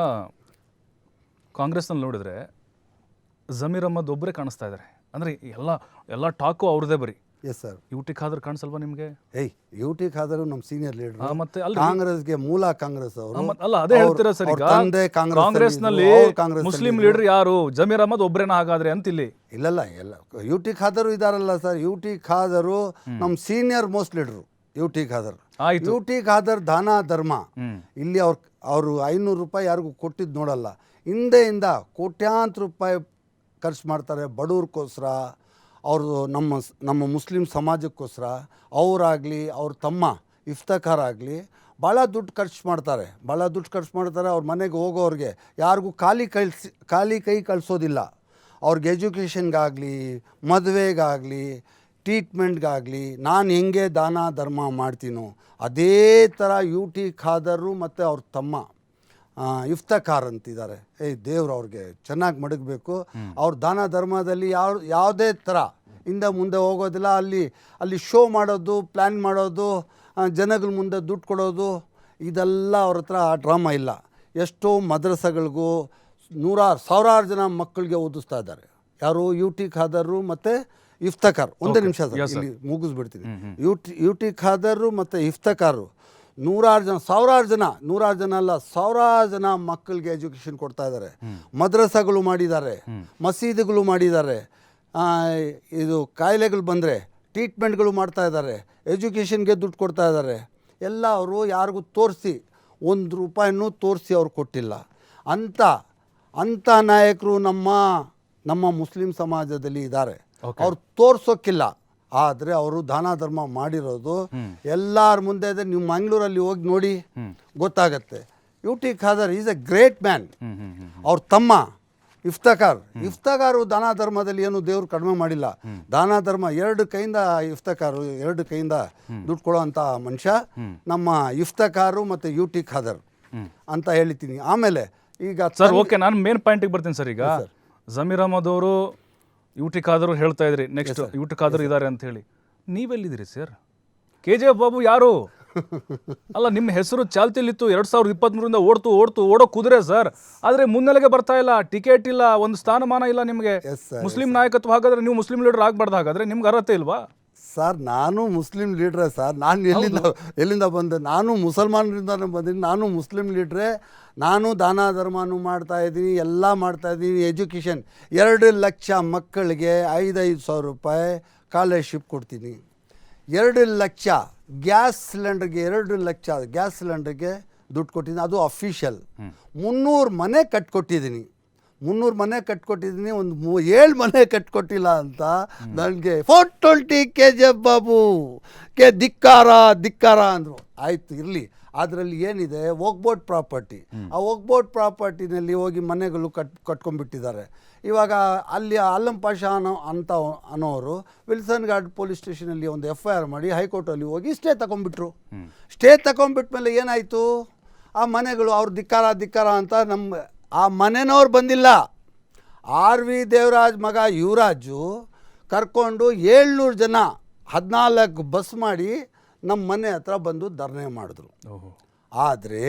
ಕಾಂಗ್ರೆಸ್ನಲ್ಲಿ ನೋಡಿದ್ರೆ ಜಮೀರ್ ಅಹ್ಮದ್ ಒಬ್ಬರೇ ಕಾಣಿಸ್ತಾ ಇದ್ದಾರೆ. ಅಂದರೆ ಎಲ್ಲ ಟಾಕು ಅವ್ರದ್ದೇ ಬರೀ. Yes sir. ಯುಟಿ ಖಾದರ್ ಕಾಣಿಸಲ್ವಾ ನಿಮಗೆ? ಯುಟಿ ಖಾದರ್ ನಮ್ಮ ಸೀನಿಯರ್ ಲೀಡರ್. ಮತ್ತೆ ಕಾಂಗ್ರೆಸ್ಗೆ ಮೂಲ ಕಾಂಗ್ರೆಸ್ ಅವರು. ಅಲ್ಲ, ಅದೇ ಹೇಳ್ತೀರಾ ಸರ್. ಈಗ ಕಾಂಗ್ರೆಸ್ನಲ್ಲಿ ಮುಸ್ಲಿಂ ಲೀಡರ್ ಯಾರು? ಜಮೀರ್ ಅಹ್ಮದ್ ಒಬ್ಬರೇನ ಹಾಗಾದ್ರೆ ಅಂತ ಇಲ್ಲಿ? ಇಲ್ಲ, ಯುಟಿ ಖಾದರ್ ಇದಾರಲ್ಲ ಸರ್. ಯುಟಿ ಖಾದರು ನಮ್ಮ senior most leader. UT Khader ದಾನ ಧರ್ಮ ಇಲ್ಲಿ ಅವರು 500 ರೂಪಾಯಿ ಯಾರಿಗೂ ಕೊಟ್ಟಿದ್ದು ನೋಡಲ್ಲ. ಹಿಂದೆಯಿಂದ ಕೋಟ್ಯಾಂತರ ರೂಪಾಯಿ ಖರ್ಚು ಮಾಡ್ತಾರೆ ಬಡವ್ರಿಗೋಸ್ಕರ, ಅವರು ನಮ್ಮ ಮುಸ್ಲಿಂ ಸಮಾಜಕ್ಕೋಸ್ಕರ. ಅವರಾಗಲಿ ಅವ್ರ ತಮ್ಮ ಇಫ್ತಖಾರ್ ಆಗಲಿ ಭಾಳ ದುಡ್ಡು ಖರ್ಚು ಮಾಡ್ತಾರೆ. ಅವ್ರ ಮನೆಗೆ ಹೋಗೋರಿಗೆ ಯಾರಿಗೂ ಖಾಲಿ ಕೈ ಕಳಿಸೋದಿಲ್ಲ. ಅವ್ರಿಗೆ ಎಜುಕೇಷನ್ಗಾಗಲಿ, ಮದುವೆಗಾಗಲಿ, ಟ್ರೀಟ್ಮೆಂಟ್ಗಾಗಲಿ ನಾನು ಹೆಂಗೆ ದಾನ ಧರ್ಮ ಮಾಡ್ತೀನೋ ಅದೇ ಥರ ಯುಟಿ ಖಾದರು ಮತ್ತು ಅವ್ರ ತಮ್ಮ ಇಫ್ತಖಾರ್ ಅಂತಿದ್ದಾರೆ. ದೇವ್ರು ಅವ್ರಿಗೆ ಚೆನ್ನಾಗಿ ಮಡಗಬೇಕು. ಅವ್ರ ದಾನ ಧರ್ಮದಲ್ಲಿ ಯಾವುದೇ ಥರ ಹಿಂದೆ ಮುಂದೆ ಹೋಗೋದಿಲ್ಲ. ಅಲ್ಲಿ ಶೋ ಮಾಡೋದು, ಪ್ಲ್ಯಾನ್ ಮಾಡೋದು, ಜನಗಳ ಮುಂದೆ ದುಡ್ಡು ಕೊಡೋದು, ಇದೆಲ್ಲ ಅವ್ರ ಹತ್ರ ಡ್ರಾಮಾ ಇಲ್ಲ. ಎಷ್ಟೋ ಮದ್ರಸಗಳಿಗೂ ಸಾವಿರಾರು ಜನ ಮಕ್ಕಳಿಗೆ ಓದಿಸ್ತಾ ಇದ್ದಾರೆ. ಯಾರು? ಯುಟಿ ಖಾದರು ಮತ್ತು ಇಫ್ತಖಾರ್. ಒಂದೇ ನಿಮಿಷ ಇಲ್ಲಿ ಮುಗಿಸ್ಬಿಡ್ತೀನಿ. ಯುಟಿ ಖಾದರು ಮತ್ತು ಇಫ್ತಖಾರು ಸಾವಿರಾರು ಜನ ಮಕ್ಕಳಿಗೆ ಎಜುಕೇಷನ್ ಕೊಡ್ತಾ ಇದ್ದಾರೆ. ಮದ್ರಸಾಗಳು ಮಾಡಿದ್ದಾರೆ, ಮಸೀದಿಗಳು ಮಾಡಿದ್ದಾರೆ. ಇದು ಕಾಯಿಲೆಗಳು ಬಂದರೆ ಟ್ರೀಟ್ಮೆಂಟ್ಗಳು ಮಾಡ್ತಾ ಇದ್ದಾರೆ, ಎಜುಕೇಷನ್ಗೆ ದುಡ್ಡು ಕೊಡ್ತಾ ಇದ್ದಾರೆ. ಎಲ್ಲ ಅವರು ಯಾರಿಗೂ ತೋರಿಸಿ ₹1 ತೋರಿಸಿ ಅವ್ರು ಕೊಟ್ಟಿಲ್ಲ. ಅಂಥ ನಾಯಕರು ನಮ್ಮ ಮುಸ್ಲಿಂ ಸಮಾಜದಲ್ಲಿ ಇದ್ದಾರೆ. ಅವ್ರು ತೋರ್ಸೋಕ್ಕಿಲ್ಲ. ಆದರೆ ಅವರು ದಾನ ಧರ್ಮ ಮಾಡಿರೋದು ಎಲ್ಲರ ಮುಂದೆ ಇದೆ. ನೀವು ಮಂಗಳೂರಲ್ಲಿ ಹೋಗಿ ನೋಡಿ ಗೊತ್ತಾಗತ್ತೆ. UT Khader is a great man. ಅವ್ರ ತಮ್ಮ ಇಫ್ತಖಾರು ದಾನ ಧರ್ಮದಲ್ಲಿ ಏನು ದೇವರು ಕಡಿಮೆ ಮಾಡಿಲ್ಲ. ದಾನ ಧರ್ಮ 2 ಕೈಯಿಂದ ಇಫ್ತಖಾರು 2 ಕೈಯಿಂದ ದುಡ್ಡು ಕೊಡೋ ಅಂಥ ಮನುಷ್ಯ ನಮ್ಮ ಇಫ್ತಖಾರು ಮತ್ತು ಯುಟಿ ಖಾದರ್ ಅಂತ ಹೇಳ್ತೀನಿ. ಆಮೇಲೆ ಈಗ ಸರ್, ಓಕೆ, ನಾನು ಮೇನ್ ಪಾಯಿಂಟಿಗೆ ಬರ್ತೀನಿ ಸರ್. ಈಗ ಜಮೀರ್ ಅಹ್ಮದ್ ಅವರು ಯುಟಿ ಖಾದರ್ ಹೇಳ್ತಾ ಇದ್ರಿ, ನೆಕ್ಸ್ಟ್ ಯುಟಿ ಖಾದರ್ ಇದ್ದಾರೆ ಅಂತ ಹೇಳಿ. ನೀವೆಲ್ಲಿದ್ದೀರಿ ಸರ್? KGF ಬಾಬು ಯಾರು? ಅಲ್ಲ, ನಿಮ್ಮ ಹೆಸರು ಚಾಲ್ತಿಲಿತ್ತು. 2023ರಿಂದ ಓಡೋ ಕುದುರೆ ಸರ್. ಆದರೆ ಮುನ್ನೆಲೆಗೆ ಬರ್ತಾ ಇಲ್ಲ, ಟಿಕೆಟ್ ಇಲ್ಲ, ಒಂದು ಸ್ಥಾನಮಾನ ಇಲ್ಲ ನಿಮಗೆ. ಮುಸ್ಲಿಂ ನಾಯಕತ್ವ ಹಾಗಾದ್ರೆ ನೀವು ಮುಸ್ಲಿಂ ಲೀಡರ್ ಆಗಬಾರ್ದು. ಹಾಗಾದ್ರೆ ನಿಮ್ಗೆ ಅರ್ಹತೆ ಇಲ್ವಾ? ಸರ್, ನಾನು ಮುಸ್ಲಿಂ ಲೀಡ್ರೇ ಸರ್. ನಾನು ಎಲ್ಲಿಂದ ಬಂದೆ? ನಾನು ಮುಸಲ್ಮಾನರಿಂದನೇ ಬಂದಿದ್ದೀನಿ. ನಾನು ಮುಸ್ಲಿಂ ಲೀಡ್ರೇ. ನಾನು ದಾನ ಧರ್ಮನೂ ಮಾಡ್ತಾಯಿದ್ದೀನಿ, ಎಲ್ಲ ಮಾಡ್ತಾಯಿದ್ದೀನಿ. ಎಜುಕೇಷನ್ 2 ಲಕ್ಷ ಮಕ್ಕಳಿಗೆ 5,000 ರೂಪಾಯಿ ಸ್ಕಾಲರ್ಶಿಪ್ ಕೊಡ್ತೀನಿ. 2 ಲಕ್ಷ ಗ್ಯಾಸ್ ಸಿಲಿಂಡರ್ಗೆ 2 ಲಕ್ಷ ಗ್ಯಾಸ್ ಸಿಲಿಂಡರ್ಗೆ ದುಡ್ಡು ಕೊಟ್ಟಿದ್ದೀನಿ. ಅದು ಅಫಿಷಿಯಲ್. 300 ಮನೆ ಕಟ್ಕೊಟ್ಟಿದ್ದೀನಿ. 300 ಮನೆ ಕಟ್ಕೊಟ್ಟಿದ್ದೀನಿ. ಒಂದು 7 ಮನೆ ಕಟ್ಕೊಟ್ಟಿಲ್ಲ ಅಂತ ನನಗೆ 420 KGF ಬಾಬು ಧಿಕ್ಕಾರ ಅಂದರು. ಆಯಿತು, ಇರಲಿ. ಅದರಲ್ಲಿ ಏನಿದೆ, ವಕ್ಫ್ ಪ್ರಾಪರ್ಟಿ. ಆ ವಕ್ಫ್ ಪ್ರಾಪರ್ಟಿನಲ್ಲಿ ಹೋಗಿ ಮನೆಗಳು ಕಟ್ಕೊಂಡ್ಬಿಟ್ಟಿದ್ದಾರೆ. ಇವಾಗ ಅಲ್ಲಿ ಆಲಂ ಪಾಷಾ ಅನ್ನೋರು ವಿಲ್ಸನ್ ಗಾರ್ಡ್ ಪೊಲೀಸ್ ಸ್ಟೇಷನಲ್ಲಿ ಒಂದು FIR ಮಾಡಿ ಹೈಕೋರ್ಟಲ್ಲಿ ಹೋಗಿ ಸ್ಟೇ ತಗೊಂಡ್ಬಿಟ್ರು. ಸ್ಟೇ ತಗೊಂಡ್ಬಿಟ್ಮೇಲೆ ಏನಾಯಿತು? ಆ ಮನೆಗಳು ಅವ್ರು ಧಿಕ್ಕಾರ ಅಂತ ಆ ಮನೆನವ್ರು ಬಂದಿಲ್ಲ. RV ದೇವರಾಜ್ ಮಗ ಯುವರಾಜು ಕರ್ಕೊಂಡು 700 ಜನ 14 ಬಸ್ ಮಾಡಿ ನಮ್ಮ ಮನೆ ಹತ್ರ ಬಂದು ಧರಣೆ ಮಾಡಿದ್ರು. ಆದರೆ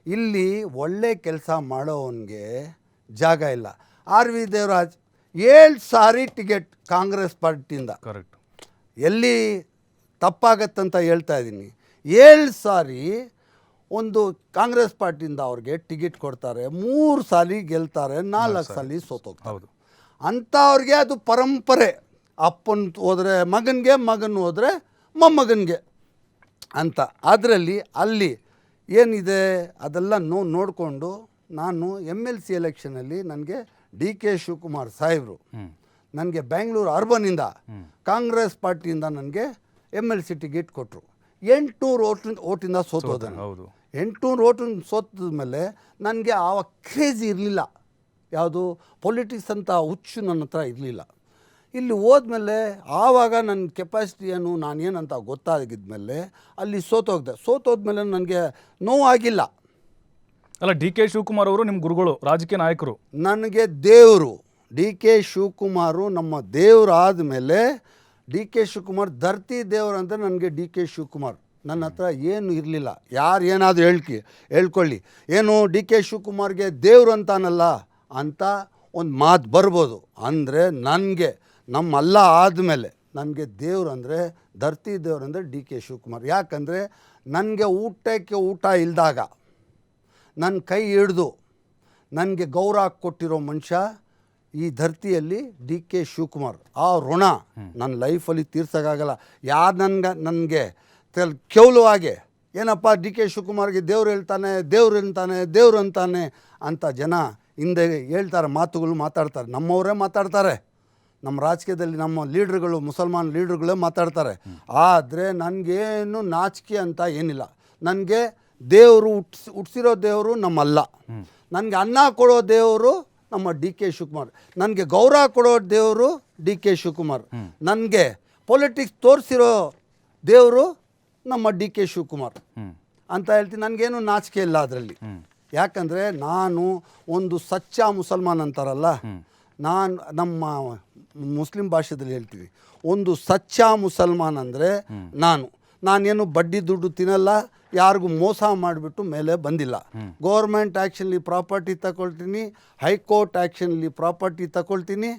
ಇಲ್ಲಿ ಒಳ್ಳೆ ಕೆಲಸ ಮಾಡೋವನಿಗೆ ಜಾಗ ಇಲ್ಲ. RV ದೇವರಾಜ್ 7 ಸಾರಿ ಟಿಕೆಟ್ ಕಾಂಗ್ರೆಸ್ ಪಾರ್ಟಿಯಿಂದ. ಕರೆಕ್ಟ್. ಎಲ್ಲಿ ತಪ್ಪಾಗತ್ತಂತ ಹೇಳ್ತಾ ಇದ್ದೀನಿ. 7 ಸಾರಿ ಒಂದು ಕಾಂಗ್ರೆಸ್ ಪಾರ್ಟಿಯಿಂದ ಅವ್ರಿಗೆ ಟಿಕೆಟ್ ಕೊಡ್ತಾರೆ. 3 ಸಾರಿ ಗೆಲ್ತಾರೆ, 4 ಸಾರಿ ಸೋತೋಗ್ತಾರೆ. ಅಂಥವ್ರಿಗೆ ಅದು ಪರಂಪರೆ. ಅಪ್ಪನ ಹೋದರೆ ಮಗನಿಗೆ, ಮಗನ ಹೋದರೆ ಮೊಮ್ಮಗನಿಗೆ ಅಂತ. ಅದರಲ್ಲಿ ಅಲ್ಲಿ ಏನಿದೆ ಅದೆಲ್ಲ ನೋಡಿಕೊಂಡು ನಾನು MLC ಎಲೆಕ್ಷನಲ್ಲಿ ನನಗೆ DK ಶಿವಕುಮಾರ್ ಸಾಹೇಬರು ನನಗೆ ಬೆಂಗಳೂರು ಅರ್ಬನಿಂದ ಕಾಂಗ್ರೆಸ್ ಪಾರ್ಟಿಯಿಂದ ನನಗೆ MLC ಟಿಕೆಟ್ ಕೊಟ್ಟರು. 800 ಓಟಿಂದ ಸೋತೋದೆ. 800 ಓಟಿಂದ ಸೋತದ ಮೇಲೆ ನನಗೆ ಆವಾಗ ಕ್ರೇಜಿ ಇರಲಿಲ್ಲ. ಯಾವುದು ಪೊಲಿಟಿಕ್ಸ್ ಅಂತ ಹುಚ್ಚು ನನ್ನ ಹತ್ರ ಇರಲಿಲ್ಲ. ಇಲ್ಲಿ ಹೋದ್ಮೇಲೆ ಆವಾಗ ನನ್ನ ಕೆಪಾಸಿಟಿ ಏನು, ನಾನೇನಂತ ಗೊತ್ತಾಗಿದ್ಮೇಲೆ ಅಲ್ಲಿ ಸೋತೋದ್ಮೇಲೆ ನನಗೆ ನೋವಾಗಿಲ್ಲ. ಅಲ್ಲ, DK ಶಿವಕುಮಾರ್ ಅವರು ನಿಮ್ಮ ಗುರುಗಳು, ರಾಜಕೀಯ ನಾಯಕರು. ನನಗೆ ದೇವರು ಡಿ ಕೆ ಶಿವಕುಮಾರು ನಮ್ಮ ದೇವ್ರು ಆದಮೇಲೆ ಡಿ ಕೆ ಶಿವಕುಮಾರ್ ಧರ್ತಿ ದೇವ್ರು ಅಂತ ನನಗೆ ಡಿ ಕೆ ಶಿವಕುಮಾರ್. ನನ್ನ ಹತ್ರ ಏನು ಇರಲಿಲ್ಲ, ಯಾರು ಏನಾದರೂ ಹೇಳ್ಕೊಳ್ಳಿ, ಏನು ಡಿ ಕೆ ಶಿವಕುಮಾರ್ಗೆ ದೇವ್ರು ಅಂತಾನಲ್ಲ ಅಂತ ಒಂದು ಮಾತು ಬರ್ಬೋದು. ಅಂದರೆ ನನಗೆ ನಮ್ಮಲ್ಲ ಆದಮೇಲೆ ನನಗೆ ದೇವ್ರು ಅಂದರೆ ಧರ್ತಿ ದೇವ್ರು ಅಂದರೆ ಡಿ ಕೆ ಶಿವಕುಮಾರ್. ಯಾಕಂದರೆ ನನಗೆ ಊಟಕ್ಕೆ ಊಟ ಇಲ್ದಾಗ ನನ್ನ ಕೈ ಹಿಡ್ದು ನನಗೆ ಗೌರವ ಕೊಟ್ಟಿರೋ ಮನುಷ್ಯ ಈ ಧರ್ತಿಯಲ್ಲಿ ಡಿ ಕೆ ಶಿವಕುಮಾರ್. ಆ ಋಣ ನನ್ನ ಲೈಫಲ್ಲಿ ತೀರ್ಸೋಕ್ಕಾಗಲ್ಲ. ಯಾರು ನನಗೆ ಕೇವಲವಾಗಿ ಏನಪ್ಪ ಡಿ ಕೆ ಶಿವಕುಮಾರ್ಗೆ ದೇವ್ರು ಹೇಳ್ತಾನೆ, ದೇವ್ರು ಅಂತಾನೆ ಅಂತ ಜನ ಹಿಂದೆ ಹೇಳ್ತಾರೆ, ಮಾತುಗಳು ಮಾತಾಡ್ತಾರೆ. ನಮ್ಮವರೇ ಮಾತಾಡ್ತಾರೆ, ನಮ್ಮ ರಾಜಕೀಯದಲ್ಲಿ ನಮ್ಮ ಲೀಡ್ರುಗಳು, ಮುಸಲ್ಮಾನ್ ಲೀಡ್ರುಗಳೇ ಮಾತಾಡ್ತಾರೆ. ಆದರೆ ನನಗೇನು ನಾಚಿಕೆ ಅಂತ ಏನಿಲ್ಲ. ನನಗೆ ದೇವರು ಹುಟ್ಟಿಸಿರೋ ದೇವರು ನಮ್ಮಲ್ಲ. ನನಗೆ ಅನ್ನ ಕೊಡೋ ದೇವರು ನಮ್ಮ ಡಿ ಕೆ ಶಿವಕುಮಾರ್. ನನಗೆ ಗೌರವ ಕೊಡೋ ದೇವರು ಡಿ ಕೆ ಶಿವಕುಮಾರ್. ನನಗೆ ಪೊಲಿಟಿಕ್ಸ್ ತೋರಿಸಿರೋ ದೇವರು ನಮ್ಮ ಡಿ ಕೆ ಶಿವಕುಮಾರ್ ಅಂತ ಹೇಳ್ತೀನಿ. ನನಗೇನು ನಾಚಿಕೆ ಇಲ್ಲ ಅದರಲ್ಲಿ. ಯಾಕಂದರೆ ನಾನು ಒಂದು ಸಚ್ಚ ಮುಸಲ್ಮಾನ್ ಅಂತಾರಲ್ಲ, ನಮ್ಮ ಮುಸ್ಲಿಂ ಭಾಷೆದಲ್ಲಿ ಹೇಳ್ತೀವಿ, ಒಂದು ಸಚ್ಚ ಮುಸಲ್ಮಾನ್ ಅಂದರೆ ನಾನೇನು ಬಡ್ಡಿ ದುಡ್ಡು ತಿನ್ನಲ್ಲ, ಯಾರಿಗೂ ಮೋಸ ಮಾಡಿಬಿಟ್ಟು ಮೇಲೆ ಬಂದಿಲ್ಲ. ಗೌರ್ಮೆಂಟ್ ಆ್ಯಕ್ಷನ್ಲಿ ಪ್ರಾಪರ್ಟಿ ತಗೊಳ್ತೀನಿ, ಹೈಕೋರ್ಟ್ ಆ್ಯಕ್ಷನ್ಲಿ ಪ್ರಾಪರ್ಟಿ ತಗೊಳ್ತೀನಿ.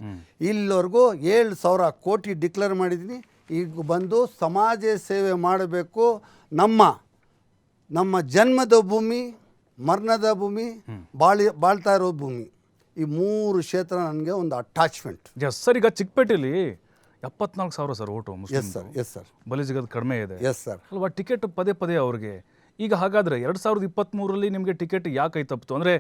ಇಲ್ಲಿವರೆಗೂ 7,000 ಕೋಟಿ ಡಿಕ್ಲೇರ್ ಮಾಡಿದ್ದೀನಿ. ಈಗ ಬಂದು ಸಮಾಜ ಸೇವೆ ಮಾಡಬೇಕು. ನಮ್ಮ ಜನ್ಮದ ಭೂಮಿ, ಮರಣದ ಭೂಮಿ, ಬಾಳ್ತಾ ಇರೋ ಭೂಮಿ, ಈ 3 ಕ್ಷೇತ್ರ ನನಗೆ ಒಂದು ಅಟ್ಯಾಚ್ಮೆಂಟ್. ಎಸ್ ಸರ್, ಈಗ ಚಿಕ್ಕಪೇಟೆಯಲ್ಲಿ 74,000 ಸರ್ ಓಟು. ಎಸ್ ಸರ್ ಬಲಿಜಿಗದ ಕಡಿಮೆ ಇದೆ. ಎಸ್ ಸರ್ ಅಲ್ವಾ, ಟಿಕೆಟ್ ಪದೇ ಅವ್ರಿಗೆ. ಈಗ ಹಾಗಾದರೆ 2023ರಲ್ಲಿ ನಿಮಗೆ ಟಿಕೆಟ್ ಯಾಕೆ ತಪ್ಪಿತು? ಅಂದರೆ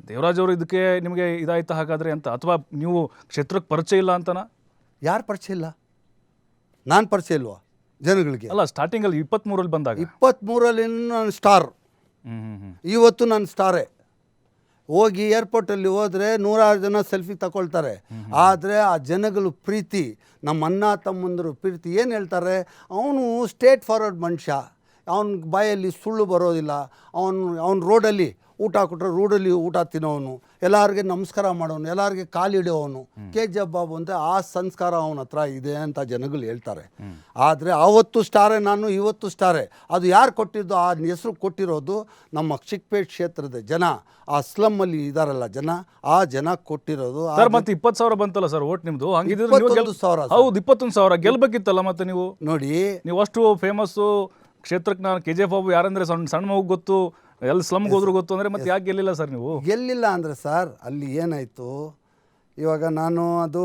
ದೇವರಾಜ್ ಅವರು ಇದಕ್ಕೆ ನಿಮಗೆ ಇದಾಯ್ತಾ ಹಾಗಾದರೆ ಅಂತ, ಅಥವಾ ನೀವು ಕ್ಷೇತ್ರಕ್ಕೆ ಪರಿಚಯ ಇಲ್ಲ ಅಂತನಾ? ಯಾರು ಪರಿಚಯ ಇಲ್ಲ? ನಾನು ಪರಿಚಯ ಇಲ್ವಾ ಜನಗಳಿಗೆ? ಅಲ್ಲ, ಸ್ಟಾರ್ಟಿಂಗಲ್ಲಿ 23ರಲ್ಲಿ ಬಂದಾಗ 23ರಲ್ಲಿ ನಾನು ಸ್ಟಾರ್. ಇವತ್ತು ನಾನು ಸ್ಟಾರೇ. ಹೋಗಿ ಏರ್ಪೋರ್ಟಲ್ಲಿ ಹೋದರೆ 100 ಜನ ಸೆಲ್ಫಿ ತಗೊಳ್ತಾರೆ. ಆದರೆ ಆ ಜನಗಳು ಪ್ರೀತಿ, ನಮ್ಮ ಅಣ್ಣ ತಮ್ಮಂದರು ಪ್ರೀತಿ ಏನು ಹೇಳ್ತಾರೆ, ಅವನು ಸ್ಟೇಟ್ ಫಾರ್ವರ್ಡ್ ಮನುಷ್ಯ, ಅವನ ಬಾಯಲ್ಲಿ ಸುಳ್ಳು ಬರೋದಿಲ್ಲ. ಅವನು ರೋಡಲ್ಲಿ ಊಟ ಕೊಟ್ಟರೆ ರೋಡಲ್ಲಿ ಊಟ ತಿನ್ನೋವನು, ಎಲ್ಲರಿಗೆ ನಮಸ್ಕಾರ ಮಾಡೋನು, ಎಲ್ಲರಿಗೆ ಕಾಲಿಡೋವನು, KGF ಬಾಬು ಅಂತ ಆ ಸಂಸ್ಕಾರ ಅವನ ಹತ್ರ ಇದೆ ಅಂತ ಜನಗಳು ಹೇಳ್ತಾರೆ. ಆದರೆ ಆವತ್ತು ಸ್ಟಾರೇ ನಾನು, ಇವತ್ತು ಸ್ಟಾರೇ. ಅದು ಯಾರು ಕೊಟ್ಟಿದ್ದು? ಆ ಹೆಸರು ಕೊಟ್ಟಿರೋದು ನಮ್ಮ ಚಿಕ್ಕಪೇಟೆ ಕ್ಷೇತ್ರದ ಜನ, ಆ ಸ್ಲಮ್ಮಲ್ಲಿ ಇದಾರಲ್ಲ ಜನ, ಆ ಜನ ಕೊಟ್ಟಿರೋದು. ಮತ್ತೆ 20,000 ಬಂತಲ್ಲ ಸರ್ ಓಟ್ ನಿಮ್ದು. ಹಂಗಿದ್ರೆ 21,000. ಹೌದು, 21,000 ಗೆಲ್ಬೇಕಿತ್ತಲ್ಲ. ಮತ್ತೆ ನೋಡಿ, ನೀವು ಅಷ್ಟು ಫೇಮಸ್ಸು ಕ್ಷೇತ್ರಕ್ಕೆ. ನಾನು KGF ಬಾಬು ಯಾರಂದ್ರೆ ಸಣ್ಣ ಮಗು ಗೊತ್ತು, ಎಲ್ಲಿ ಸ್ಲಮ್ಗೆ ಹೋದ್ರು ಗೊತ್ತು ಅಂದರೆ ಮತ್ತೆ ಯಾಕೆ ಗೆಲ್ಲಿಲ್ಲ ಸರ್ ನೀವು? ಗೆಲ್ಲಿಲ್ಲ ಅಂದರೆ ಸರ್, ಅಲ್ಲಿ ಏನಾಯಿತು, ಇವಾಗ ನಾನು ಅದು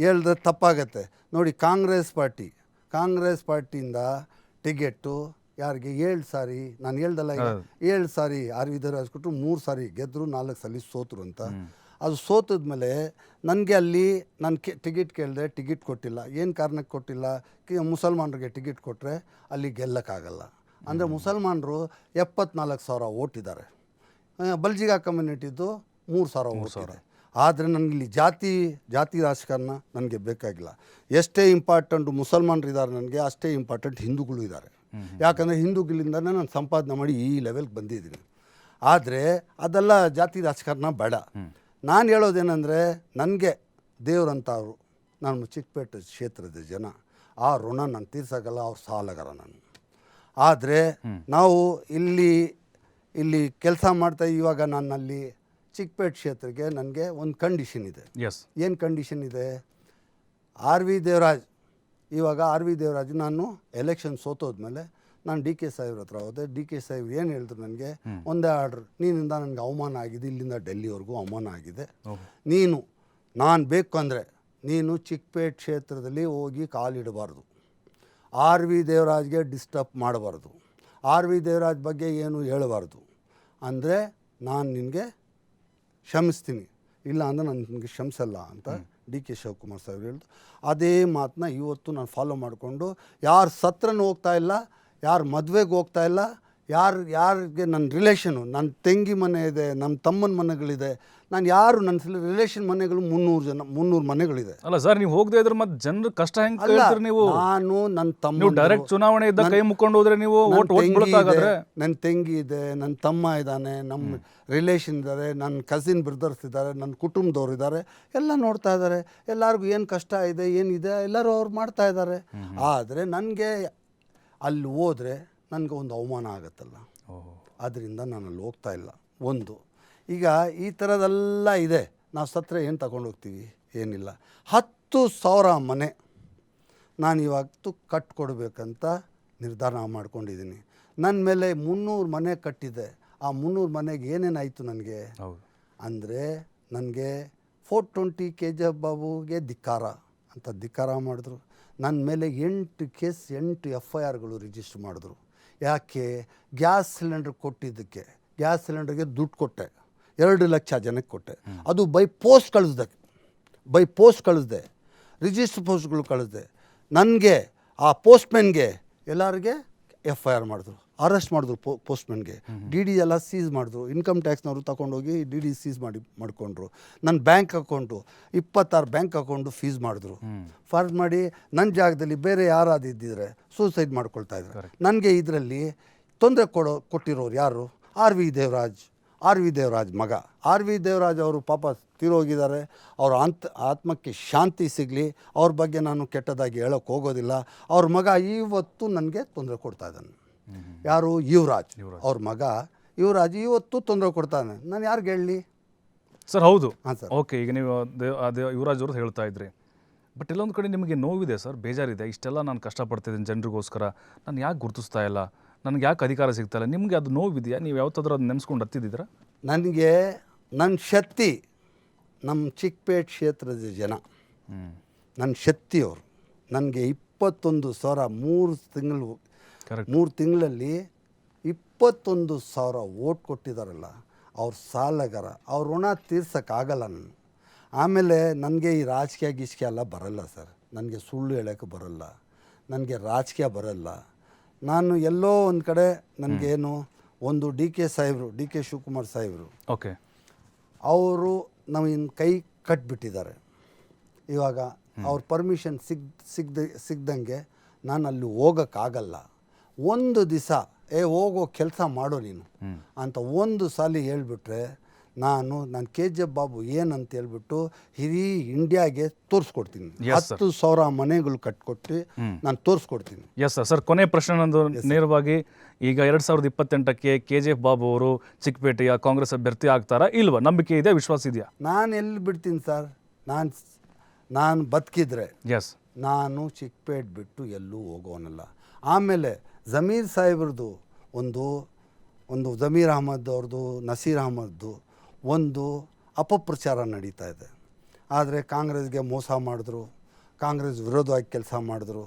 ಹೇಳಿದ್ರೆ ತಪ್ಪಾಗತ್ತೆ ನೋಡಿ. ಕಾಂಗ್ರೆಸ್ ಪಾರ್ಟಿಯಿಂದ ಟಿಕೆಟ್ಟು ಯಾರಿಗೆ 7 ಸಾರಿ, ನಾನು ಹೇಳ್ದಲ್ಲ ಈಗ 7 ಸಾರಿ RV ದೇವರಾಜ್ ಕೊಟ್ಟರು, 3 ಸಾರಿ ಗೆದ್ದರು, 4 ಸಲ ಸೋತರು ಅಂತ. ಅದು ಸೋತದ್ಮೇಲೆ ನನಗೆ ಅಲ್ಲಿ ನಾನು ಟಿಕೆಟ್ ಕೇಳಿದೆ, ಟಿಕೆಟ್ ಕೊಟ್ಟಿಲ್ಲ. ಏನು ಕಾರಣಕ್ಕೆ ಕೊಟ್ಟಿಲ್ಲ? ಮುಸಲ್ಮಾನರಿಗೆ ಟಿಕೆಟ್ ಕೊಟ್ಟರೆ ಅಲ್ಲಿ ಗೆಲ್ಲಕ್ಕಾಗಲ್ಲ. ಅಂದರೆ ಮುಸಲ್ಮಾನರು 74,000 ಓಟಿದ್ದಾರೆ, ಬಲ್ಜಿಗ ಕಮ್ಯುನಿಟಿದು 3,000 ಓಟಿದೆ. ಆದರೆ ನನಗಿಲ್ಲಿ ಜಾತಿ ರಾಜಕಾರಣ ನನಗೆ ಬೇಕಾಗಿಲ್ಲ. ಎಷ್ಟೇ ಇಂಪಾರ್ಟೆಂಟು ಮುಸಲ್ಮಾನರು ಇದ್ದಾರೆ ನನಗೆ, ಅಷ್ಟೇ ಇಂಪಾರ್ಟೆಂಟ್ ಹಿಂದೂಗಳು ಇದ್ದಾರೆ. ಯಾಕಂದರೆ ಹಿಂದೂಗಳಿಂದನೇ ನಾನು ಸಂಪಾದನೆ ಮಾಡಿ ಈ ಲೆವೆಲ್ಗೆ ಬಂದಿದ್ದೀನಿ. ಆದರೆ ಅದೆಲ್ಲ ಜಾತಿ ರಾಜಕಾರಣ ಬೇಡ. ನಾನು ಹೇಳೋದೇನೆಂದರೆ, ನನಗೆ ದೇವ್ರಂಥವ್ರು ನಾನು ಚಿಕ್ಕಪೇಟೆ ಕ್ಷೇತ್ರದ ಜನ, ಆ ಋಣ ನಾನು ತೀರ್ಸೋಕ್ಕಲ್ಲ, ಅವ್ರು ಸಾಲಗಾರ ನಾನು. ಆದರೆ ನಾವು ಇಲ್ಲಿ ಕೆಲಸ ಮಾಡ್ತಾ ಇವಾಗ ನನ್ನಲ್ಲಿ ಚಿಕ್ಕಪೇಟೆ ಕ್ಷೇತ್ರಕ್ಕೆ ನನಗೆ ಒಂದು ಕಂಡೀಷನ್ ಇದೆ. ಏನು ಕಂಡೀಷನ್ ಇದೆ? RV ದೇವರಾಜ್, ಇವಾಗ RV ದೇವರಾಜ್ ನಾನು ಎಲೆಕ್ಷನ್ ಸೋತೋದ್ಮೇಲೆ ನಾನು DK ಸಾಹೇಬ್ರ ಹತ್ರ ಹೋದೆ. DK ಸಾಹೇಬ್ ಏನು ಹೇಳಿದ್ರು ನನಗೆ, ಒಂದೇ ಆರ್ಡ್ರ್, ನೀನಿಂದ ನನಗೆ ಅವಮಾನ ಆಗಿದೆ, ಇಲ್ಲಿಂದ ಡೆಲ್ಲಿವರೆಗೂ ಅವಮಾನ ಆಗಿದೆ. ನಾನು ಬೇಕು ಅಂದರೆ ನೀನು ಚಿಕ್ಕಪೇಟೆ ಕ್ಷೇತ್ರದಲ್ಲಿ ಹೋಗಿ ಕಾಲಿಡಬಾರ್ದು, RV ದೇವರಾಜ್ಗೆ ಡಿಸ್ಟರ್ಬ್ ಮಾಡಬಾರ್ದು, RV ದೇವರಾಜ್ ಬಗ್ಗೆ ಏನು ಹೇಳಬಾರ್ದು. ಅಂದರೆ ನಾನು ನಿನಗೆ ಕ್ಷಮಿಸ್ತೀನಿ, ಇಲ್ಲ ಅಂದರೆ ನಾನು ನಿನಗೆ ಕ್ಷಮಿಸಲ್ಲ ಅಂತ DK ಶಿವಕುಮಾರ್ ಸಾಹೇಬ್ರು ಹೇಳಿದ್ರು. ಅದೇ ಮಾತನ್ನ ಇವತ್ತು ನಾನು ಫಾಲೋ ಮಾಡಿಕೊಂಡು, ಯಾರು ಸತ್ರನೂ ಹೋಗ್ತಾ ಇಲ್ಲ, ಯಾರು ಮದುವೆಗೆ ಹೋಗ್ತಾ ಇಲ್ಲ, ಯಾರಿಗೆ ನನ್ನ ರಿಲೇಷನು, ನನ್ನ ತಂಗಿ ಮನೆ ಇದೆ, ನಮ್ಮ ತಮ್ಮನ ಮನೆಗಳಿದೆ, ನಾನು ಯಾರು ನನ್ನ ರಿಲೇಷನ್ ಮನೆಗಳು 300 ಮನೆಗಳಿದೆ. ಅಲ್ಲ ಸರ್, ನೀವು ಹೋಗದೆ ಇದ್ರೆ ಮತ್ತೆ ಜನರು ಕಷ್ಟ ಹೆಂಗೆ ಅಲ್ಲ, ಕೇಳ್ತೀರಿ ನೀವು? ನಾನು ನನ್ನ ತಮ್ಮ, ನೀವು ಡೈರೆಕ್ಟ್ ಚುನಾವಣೆ ಇದ್ದ ಕೈ ಮುಕ್ಕೊಂಡು ಹೋದ್ರೆ ನೀವು ಓಟ್ ಬೀಳುತ್ತಾಗಾದ್ರೆ. ನನ್ನ ತಂಗಿ ಇದೆ, ನನ್ನ ತಮ್ಮ ಇದ್ದಾನೆ, ನಮ್ಮ ರಿಲೇಷನ್ ಇದ್ದಾರೆ, ನನ್ನ ಕಸಿನ್ ಬ್ರದರ್ಸ್ ಇದ್ದಾರೆ, ನನ್ನ ಕುಟುಂಬದವ್ರು ಇದ್ದಾರೆ, ಎಲ್ಲ ನೋಡ್ತಾ ಇದ್ದಾರೆ. ಎಲ್ಲರಿಗೂ ಏನು ಕಷ್ಟ ಇದೆ ಏನಿದೆ ಎಲ್ಲರೂ ಅವ್ರು ಮಾಡ್ತಾ ಇದ್ದಾರೆ. ಆದರೆ ನನಗೆ ಅಲ್ಲಿ ಹೋದರೆ ನನಗೆ ಒಂದು ಅವಮಾನ ಆಗುತ್ತಲ್ಲ, ಅದರಿಂದ ನಾನು ಅಲ್ಲಿ ಹೋಗ್ತಾ ಇಲ್ಲ. ಒಂದು ಈಗ ಈ ಥರದೆಲ್ಲ ಇದೆ. ನಾವು ಸತ್ತರೆ ಏನು ತಗೊಂಡೋಗ್ತೀವಿ? ಏನಿಲ್ಲ. 10,000 ಮನೆ ನಾನು ಇವತ್ತು ಕಟ್ಕೊಡ್ಬೇಕಂತ ನಿರ್ಧಾರ ಮಾಡ್ಕೊಂಡಿದ್ದೀನಿ. ನನ್ನ ಮೇಲೆ 300 ಮನೆ ಕಟ್ಟಿದೆ. ಆ 300 ಮನೆಗೆ ಏನೇನಾಯಿತು ನನಗೆ ಅಂದರೆ, ನನಗೆ 420 KGF ಬಾಬುಗೆ ಧಿಕ್ಕಾರ ಅಂತ ಧಿಕ್ಕಾರ ಮಾಡಿದ್ರು. ನನ್ನ ಮೇಲೆ 8 ಕೇಸ್ 8 FIRಗಳು ರಿಜಿಸ್ಟರ್ ಮಾಡಿದ್ರು. ಯಾಕೆ? ಗ್ಯಾಸ್ ಸಿಲಿಂಡರ್ ಕೊಟ್ಟಿದ್ದಕ್ಕೆ. ಗ್ಯಾಸ್ ಸಿಲಿಂಡರ್ಗೆ ದುಡ್ಡು ಕೊಟ್ಟೆ, 2 ಲಕ್ಷ ಜನಕ್ಕೆ ಕೊಟ್ಟೆ. ಅದು ಬೈ ಪೋಸ್ಟ್ ಕಳಿಸ್ದೆ, ರಿಜಿಸ್ಟರ್ ಪೋಸ್ಟ್ಗಳು ಕಳಿಸ್ದೆ. ನನಗೆ ಆ ಪೋಸ್ಟ್ಮೆನ್ಗೆ ಎಲ್ಲರಿಗೆ FIR ಮಾಡಿದ್ರು, ಅರೆಸ್ಟ್ ಮಾಡಿದ್ರು. ಪೋಸ್ಟ್ಮೆನ್ಗೆ DD ಎಲ್ಲ ಸೀಸ್ ಮಾಡಿದ್ರು. ಇನ್ಕಮ್ ಟ್ಯಾಕ್ಸ್ನವರು ತಗೊಂಡೋಗಿ DD ಸೀಸ್ ಮಾಡಿಕೊಂಡ್ರು. ನನ್ನ bank account 26 bank account fees ಮಾಡಿದ್ರು. ಫಾರ್ಸ್ ಮಾಡಿ ನನ್ನ ಜಾಗದಲ್ಲಿ ಬೇರೆ ಯಾರಾದ್ರು ಇದ್ದಿದ್ರೆ ಸೂಸೈಡ್ ಮಾಡ್ಕೊಳ್ತಾ ಇದ್ರು. ನನಗೆ ಇದರಲ್ಲಿ ತೊಂದರೆ ಕೊಟ್ಟಿರೋರು ಯಾರು? RV ದೇವರಾಜ್ ಮಗ. RV ದೇವರಾಜ್ ಅವರು ಪಾಪ ತೀರೋಗಿದ್ದಾರೆ. ಅವ್ರ ಆತ್ಮಕ್ಕೆ ಶಾಂತಿ ಸಿಗಲಿ. ಅವ್ರ ಬಗ್ಗೆ ನಾನು ಕೆಟ್ಟದಾಗಿ ಹೇಳೋಕ್ಕೆ ಹೋಗೋದಿಲ್ಲ. ಅವ್ರ ಮಗ ಇವತ್ತು ನನಗೆ ತೊಂದರೆ ಕೊಡ್ತಾ ಇದ್ದಾನೆ. ಯಾರು? ಯುವರಾಜ್. ಅವ್ರ ಮಗ ಯುವರಾಜ್ ಇವತ್ತು ತೊಂದರೆ ಕೊಡ್ತಾನೆ. ನಾನು ಯಾರಿಗೆ ಹೇಳಲಿ ಸರ್? ಹೌದು. ಹಾಂ ಸರ್. ಓಕೆ, ಈಗ ನೀವು ಅದೇ ಯುವರಾಜ್ ಅವ್ರದ್ದು ಹೇಳ್ತಾ ಇದ್ರಿ. ಬಟ್ ಎಲ್ಲೊಂದು ಕಡೆ ನಿಮಗೆ ನೋವಿದೆ ಸರ್, ಬೇಜಾರಿದೆ. ಇಷ್ಟೆಲ್ಲ ನಾನು ಕಷ್ಟಪಡ್ತಿದ್ದೀನಿ ಜನರಿಗೋಸ್ಕರ, ನಾನು ಯಾಕೆ ಗುರುತಿಸ್ತಾ ಇಲ್ಲ, ನನಗೆ ಯಾಕೆ ಅಧಿಕಾರ ಸಿಗ್ತಾ ಇಲ್ಲ? ನಿಮಗೆ ಅದು ನೋವಿದೆಯಾ? ನೀವು ಯಾವತ್ತಾದ್ರೂ ಅದು ನೆನೆಸ್ಕೊಂಡು ಹತ್ತಿದ್ದೀರಾ? ನನಗೆ ನನ್ನ ಶಕ್ತಿ ನಮ್ಮ ಚಿಕ್ಕಪೇಟೆ ಕ್ಷೇತ್ರದ ಜನ, ನನ್ನ ಶಕ್ತಿಯವರು ನನಗೆ 21,000 3 ತಿಂಗಳಲ್ಲಿ 21,000 ಓಟ್ ಕೊಟ್ಟಿದ್ದಾರಲ್ಲ, ಅವ್ರ ಸಾಲಗಾರ. ಅವ್ರ ಋಣ ತೀರ್ಸೋಕ್ಕಾಗಲ್ಲ ನಾನು. ಆಮೇಲೆ ನನಗೆ ಈ ರಾಜಕೀಯ ಎಲ್ಲ ಬರಲ್ಲ ಸರ್. ನನಗೆ ಸುಳ್ಳು ಹೇಳೋಕ್ಕೆ ಬರಲ್ಲ, ನನಗೆ ರಾಜಕೀಯ ಬರಲ್ಲ. ನಾನು ಎಲ್ಲೋ ಒಂದು ಕಡೆ ನನಗೇನು ಒಂದು DK ಶಿವಕುಮಾರ್ ಸಾಹೇಬರು, ಓಕೆ, ಅವರು ನಮಗಿನ್ನು ಕೈ ಕಟ್ಬಿಟ್ಟಿದ್ದಾರೆ. ಇವಾಗ ಅವ್ರ ಪರ್ಮಿಷನ್ ಸಿಗ್ದಂಗೆ ನಾನು ಅಲ್ಲಿ ಹೋಗೋಕ್ಕಾಗಲ್ಲ. ಒಂದು ದಿವಸ ಹೋಗೋ ಕೆಲಸ ಮಾಡೋ ನೀನು ಅಂತ ಒಂದು ಸಾಲ ಹೇಳ್ಬಿಟ್ರೆ ನಾನು KGF ಬಾಬು ಏನಂತ ಹೇಳ್ಬಿಟ್ಟು ಇಡೀ ಇಂಡಿಯಾಗೆ ತೋರಿಸ್ಕೊಡ್ತೀನಿ. 10,000 ಮನೆಗಳು ಕಟ್ಕೊಟ್ಟು ನಾನು ತೋರಿಸ್ಕೊಡ್ತೀನಿ. Yes sir. ಕೊನೆ ಪ್ರಶ್ನೆ ನಂದು ನೇರವಾಗಿ, ಈಗ 2028ಕ್ಕೆ KGF ಬಾಬು ಅವರು ಚಿಕ್ಕಪೇಟೆಯ ಕಾಂಗ್ರೆಸ್ ಅಭ್ಯರ್ಥಿ ಆಗ್ತಾರಾ ಇಲ್ವಾ? ನಂಬಿಕೆ ಇದೆ, ವಿಶ್ವಾಸ ಇದೆಯಾ? ನಾನು ಎಲ್ಲಿ ಬಿಡ್ತೀನಿ ಸರ್? ನಾನು ಬದುಕಿದ್ರೆ ನಾನು ಚಿಕ್ಕಪೇಟೆ ಬಿಟ್ಟು ಎಲ್ಲೂ ಹೋಗೋನಲ್ಲ. ಆಮೇಲೆ ಜಮೀರ್ ಸಾಹೇಬ್ರದ್ದು ಒಂದು ಜಮೀರ್ ಅಹಮದ್ ಅವ್ರದ್ದು, ನಸೀರ್ ಅಹಮದ್ದು ಒಂದು ಅಪಪ್ರಚಾರ ನಡೀತಾ ಇದೆ. ಆದರೆ ಕಾಂಗ್ರೆಸ್ಗೆ ಮೋಸ ಮಾಡಿದ್ರು, ಕಾಂಗ್ರೆಸ್ ವಿರೋಧವಾಗಿ ಕೆಲಸ ಮಾಡಿದ್ರು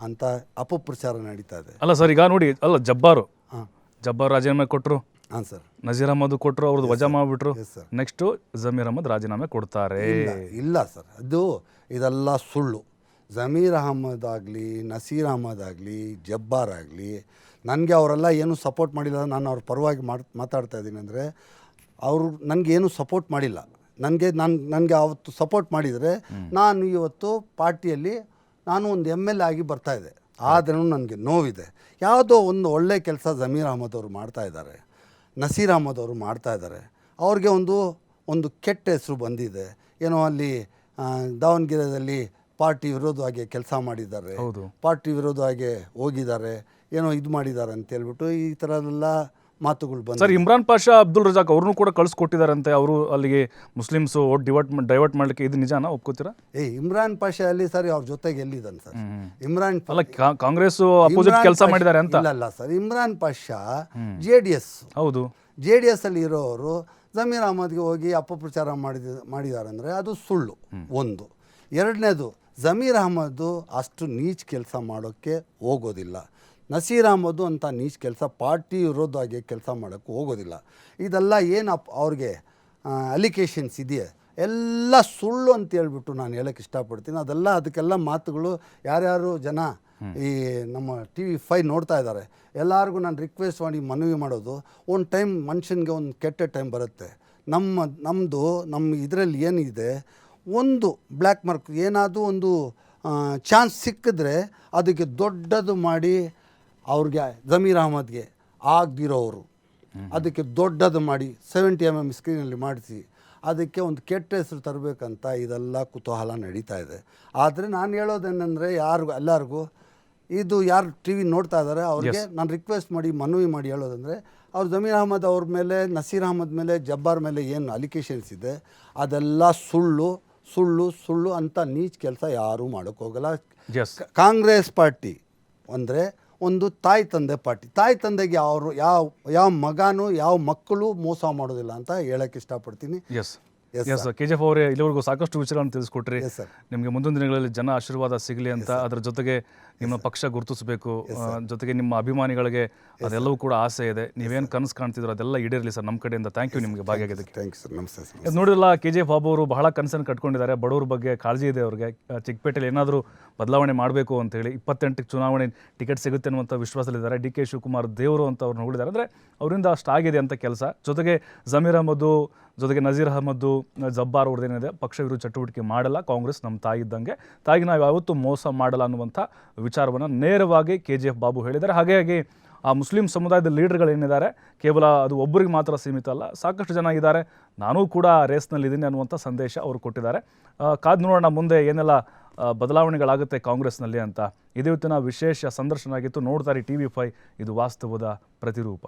ಅಂತ ಅಪಪ್ರಚಾರ ನಡೀತಾ ಇದೆ. ಅಲ್ಲ ಸರ್, ಈಗ ನೋಡಿ, ಅಲ್ಲ ಜಬ್ಬಾರ್ ರಾಜೀನಾಮೆ ಕೊಟ್ಟರು. ಹಾಂ ಸರ್. ನಜೀರ್ ಅಹಮದ್ ಕೊಟ್ಟರು, ಅವ್ರದ್ದು ವಜಾ ಮಾಡಿಬಿಟ್ರು. ಸರ್. ನೆಕ್ಸ್ಟು ಜಮೀರ್ ಅಹಮದ್ ರಾಜೀನಾಮೆ ಕೊಡ್ತಾರೆ. ಇಲ್ಲ ಸರ್, ಇದೆಲ್ಲ ಸುಳ್ಳು. ಜಮೀರ್ ಅಹಮದ್ ಆಗಲಿ, ನಸೀರ್ ಅಹಮದ್ ಆಗಲಿ, ಜಬ್ಬಾರ್ ಆಗಲಿ, ನನಗೆ ಅವರೆಲ್ಲ ಏನೂ ಸಪೋರ್ಟ್ ಮಾಡಿಲ್ಲ. ನಾನು ಅವ್ರ ಪರವಾಗಿ ಮಾತಾಡ್ತಾ ಇದ್ದೀನಿ ಅಂದರೆ, ಅವರು ನನಗೇನು ಸಪೋರ್ಟ್ ಮಾಡಿಲ್ಲ. ನನಗೆ ಅವತ್ತು ಸಪೋರ್ಟ್ ಮಾಡಿದರೆ ನಾನು ಇವತ್ತು ಪಾರ್ಟಿಯಲ್ಲಿ ನಾನು ಒಂದು MLA ಆಗಿ ಬರ್ತಾಯಿದ್ದೆ. ಆದ್ರೂ ನನಗೆ ನೋವಿದೆ. ಯಾವುದೋ ಒಂದು ಒಳ್ಳೆ ಕೆಲಸ ಜಮೀರ್ ಅಹಮದ್ ಅವರು ಮಾಡ್ತಾಯಿದ್ದಾರೆ, ನಸೀರ್ ಅಹಮದ್ ಅವರು ಮಾಡ್ತಾಯಿದ್ದಾರೆ. ಅವ್ರಿಗೆ ಒಂದು ಕೆಟ್ಟ ಹೆಸರು ಬಂದಿದೆ. ಏನೋ ಅಲ್ಲಿ ದಾವಣಗೆರೆಯಲ್ಲಿ ಪಾರ್ಟಿ ವಿರೋಧವಾಗಿ ಕೆಲಸ ಮಾಡಿದ್ದಾರೆ, ಪಾರ್ಟಿ ವಿರೋಧವಾಗಿ ಹೋಗಿದ್ದಾರೆ, ಏನೋ ಇದು ಮಾಡಿದ್ದಾರೆ ಅಂತ ಹೇಳ್ಬಿಟ್ಟು ಈ ಥರದೆಲ್ಲ ಮಾತುಗಳು ಬಂದು. ಸರ್, ಇಮ್ರಾನ್ ಪಾಷಾ ಅಬ್ದುಲ್ ರಜಾಕ್ ಅವ್ರನ್ನೂ ಕೂಡ ಕಳಿಸ್ಕೊಟ್ಟಿದ್ದಾರಂತೆ. ಅವರು ಅಲ್ಲಿಗೆ ಮುಸ್ಲಿಮ್ಸು ಓಟ್ ಡೈವರ್ಟ್ ಮಾಡಲಿಕ್ಕೆ. ಇದು ನಿಜಾನ? ಒಪ್ಕೋತೀರಾ? ಇಮ್ರಾನ್ ಪಾಷಾ ಅಲ್ಲಿ ಸರ್ ಅವ್ರ ಜೊತೆಗೆ ಎಲ್ಲಿದ್ದಾನೆ ಸರ್? ಇಮ್ರಾನ್ ಅಲ್ಲ, ಕಾಂಗ್ರೆಸ್ ಅಪೋಸಿಟ್ ಕೆಲಸ ಮಾಡಿದ್ದಾರೆ ಅಂತ ಅಲ್ಲ ಸರ್. ಇಮ್ರಾನ್ ಪಾಷಾ JDS. ಹೌದು, JDS ಅಲ್ಲಿ ಇರೋರು ಜಮೀರ್ ಅಹಮದ್ಗೆ ಹೋಗಿ ಅಪಪ್ರಚಾರ ಮಾಡಿದ್ದಾರೆ ಅಂದರೆ ಅದು ಸುಳ್ಳು. ಒಂದು. ಎರಡನೇದು, ಜಮೀರ್ ಅಹಮದ್ ಅಷ್ಟು ನೀಚ್ ಕೆಲಸ ಮಾಡೋಕ್ಕೆ ಹೋಗೋದಿಲ್ಲ. ನಸೀರ್ ಅಹಮದ್ ಅಂತ ನೀಚ್ ಕೆಲಸ, ಪಾರ್ಟಿ ವಿರೋಧವಾಗಿ ಕೆಲಸ ಮಾಡೋಕ್ಕೆ ಹೋಗೋದಿಲ್ಲ. ಇದೆಲ್ಲ ಏನು ಅವ್ರಿಗೆ ಅಲಿಕೇಶನ್ಸ್ ಇದೆಯೇ ಎಲ್ಲ ಸುಳ್ಳು ಅಂತ ಹೇಳ್ಬಿಟ್ಟು ನಾನು ಹೇಳೋಕ್ಕೆ ಇಷ್ಟಪಡ್ತೀನಿ. ಅದಕ್ಕೆಲ್ಲ ಮಾತುಗಳು ಯಾರ್ಯಾರು ಜನ ಈ ನಮ್ಮ TV5 ನೋಡ್ತಾ ಇದ್ದಾರೆ ಎಲ್ಲರಿಗೂ ನಾನು ರಿಕ್ವೆಸ್ಟ್ ಮಾಡಿ ಮನವಿ ಮಾಡೋದು, ಒಂದು ಟೈಮ್ ಮನುಷ್ಯನಿಗೆ ಒಂದು ಕೆಟ್ಟ ಟೈಮ್ ಬರುತ್ತೆ. ನಮ್ಮ ಇದರಲ್ಲಿ ಏನಿದೆ, ಒಂದು ಬ್ಲ್ಯಾಕ್ ಮಾರ್ಕ್ ಏನಾದರೂ ಒಂದು ಚಾನ್ಸ್ ಸಿಕ್ಕಿದ್ರೆ ಅದಕ್ಕೆ ದೊಡ್ಡದು ಮಾಡಿ ಅವ್ರಿಗೆ ಜಮೀರ್ ಅಹಮದ್ಗೆ ಆಗದಿರೋರು ಅದಕ್ಕೆ ದೊಡ್ಡದು ಮಾಡಿ 70 mm ಸ್ಕ್ರೀನಲ್ಲಿ ಮಾಡಿಸಿ ಅದಕ್ಕೆ ಒಂದು ಕೆಟ್ಟ ಹೆಸರು ತರಬೇಕಂತ ಇದೆಲ್ಲ ಕುತೂಹಲ ನಡೀತಾ ಇದೆ. ಆದರೆ ನಾನು ಹೇಳೋದೇನೆಂದರೆ ಎಲ್ಲರಿಗೂ ಇದು ಯಾರು ಟಿ ವಿ ನೋಡ್ತಾ ಇದ್ದಾರೆ ಅವ್ರಿಗೆ ನಾನು ರಿಕ್ವೆಸ್ಟ್ ಮಾಡಿ ಮನವಿ ಮಾಡಿ ಹೇಳೋದಂದರೆ, ಅವ್ರು ಜಮೀರ್ ಅಹಮದ್ ಅವ್ರ ಮೇಲೆ, ನಸೀರ್ ಅಹಮದ್ ಮೇಲೆ, ಜಬ್ಬಾರ್ ಮೇಲೆ ಏನು ಅಲಿಗೇಷನ್ಸ್ ಇದೆ ಅದೆಲ್ಲ ಸುಳ್ಳು ಅಂತ ನೀಚ್ ಕೆಲಸ ಯಾರೂ ಮಾಡೋಕ್ಕೋಗಲ್ಲ. ಕಾಂಗ್ರೆಸ್ ಪಾರ್ಟಿ ಅಂದರೆ ಒಂದು ತಾಯಿ ತಂದೆ ಪಾರ್ಟಿ. ತಾಯಿ ತಂದೆಗೆ ಯಾವ ಮಗನೂ ಯಾವ ಮಕ್ಕಳು ಮೋಸ ಮಾಡೋದಿಲ್ಲ ಅಂತ ಹೇಳಕ್ಕೆ ಇಷ್ಟಪಡ್ತೀನಿ. ಎಸ್ KGF ಅವರೇ, ಇಲ್ಲಿವರೆಗೂ ಸಾಕಷ್ಟು ವಿಚಾರಗಳನ್ನು ತಿಳಿಸ್ಕೊಟ್ರಿ. ನಿಮಗೆ ಮುಂದಿನ ದಿನಗಳಲ್ಲಿ ಜನ ಆಶೀರ್ವಾದ ಸಿಗಲಿ ಅಂತ, ಅದರ ಜೊತೆಗೆ ನಿಮ್ಮ ಪಕ್ಷ ಗುರುತಿಸಬೇಕು, ಜೊತೆಗೆ ನಿಮ್ಮ ಅಭಿಮಾನಿಗಳಿಗೆ ಅದೆಲ್ಲವೂ ಕೂಡ ಆಸೆ ಇದೆ. ನೀವೇನು ಕನಸು ಕಾಣ್ತಿದ್ರು ಅದೆಲ್ಲ ಈಡೇರಲಿ ಸರ್ ನಮ್ಮ ಕಡೆಯಿಂದ. ಥ್ಯಾಂಕ್ ಯು ನಿಮಗೆ ಭಾಗಿಯಾಗಿದ್ದಕ್ಕೆ. Thank you sir. ನಮಸ್ತೆ ಸರ್. ನೋಡಿರಲ್ಲ, KGF ಬಾಬು ಅವರು ಬಹಳ ಕನಸನ್ನು ಕಟ್ಕೊಂಡಿದ್ದಾರೆ. ಬಡವ್ರ ಬಗ್ಗೆ ಕಾಳಜಿ ಇದೆ ಅವ್ರಿಗೆ. ಚಿಕ್ಕಪೇಟೆಯಲ್ಲಿ ಏನಾದರೂ ಬದಲಾವಣೆ ಮಾಡಬೇಕು ಅಂತೇಳಿ 28ಕ್ಕೆ ಚುನಾವಣೆ ಟಿಕೆಟ್ ಸಿಗುತ್ತೆ ಅನ್ನುವಂಥ ವಿಶ್ವಾಸದಲ್ಲಿದ್ದಾರೆ. DK ಶಿವಕುಮಾರ್ ದೇವರು ಅಂತ ಅವ್ರು ನೋಡಿದ್ದಾರೆ. ಅಂದರೆ ಅವರಿಂದ ಅಷ್ಟಾಗಿದೆ ಅಂತ ಕೆಲಸ. ಜೊತೆಗೆ ಜಮೀರ್ ಅಹಮದ್ದು, ಜೊತೆಗೆ ನಜೀರ್ ಅಹಮದ್ದು, ಜಬ್ಬಾರ್ ಅವ್ರದ್ದೇನಿದೆ, ಪಕ್ಷ ವಿರೋಧ ಚಟುವಟಿಕೆ ಮಾಡಲ್ಲ. ಕಾಂಗ್ರೆಸ್ ನಮ್ಮ ತಾಯಿ ಇದ್ದಂಗೆ, ತಾಯಿಗೆ ನಾವು ಯಾವತ್ತೂ ಮೋಸ ಮಾಡಲ್ಲ ಅನ್ನುವಂಥ ವಿಚಾರವನ್ನು ನೇರವಾಗಿ KGF ಬಾಬು ಹೇಳಿದ್ದಾರೆ. ಹಾಗಾಗಿ ಆ ಮುಸ್ಲಿಂ ಸಮುದಾಯದ ಲೀಡರ್ಗಳೇನಿದ್ದಾರೆ, ಕೇವಲ ಅದು ಒಬ್ಬರಿಗೆ ಮಾತ್ರ ಸೀಮಿತ ಅಲ್ಲ, ಸಾಕಷ್ಟು ಜನ ಇದ್ದಾರೆ, ನಾನೂ ಕೂಡ ರೇಸ್ನಲ್ಲಿದ್ದೀನಿ ಅನ್ನುವಂಥ ಸಂದೇಶ ಅವರು ಕೊಟ್ಟಿದ್ದಾರೆ. ಕಾದು ನೋಡೋಣ ಮುಂದೆ ಏನೆಲ್ಲ ಬದಲಾವಣೆಗಳಾಗುತ್ತೆ ಕಾಂಗ್ರೆಸ್ನಲ್ಲಿ ಅಂತ. ಇದೇ ಇವತ್ತಿನ ವಿಶೇಷ ಸಂದರ್ಶನ ಆಗಿತ್ತು. ನೋಡ್ತಾರೆ TV5, ಇದು ವಾಸ್ತವದ ಪ್ರತಿರೂಪ.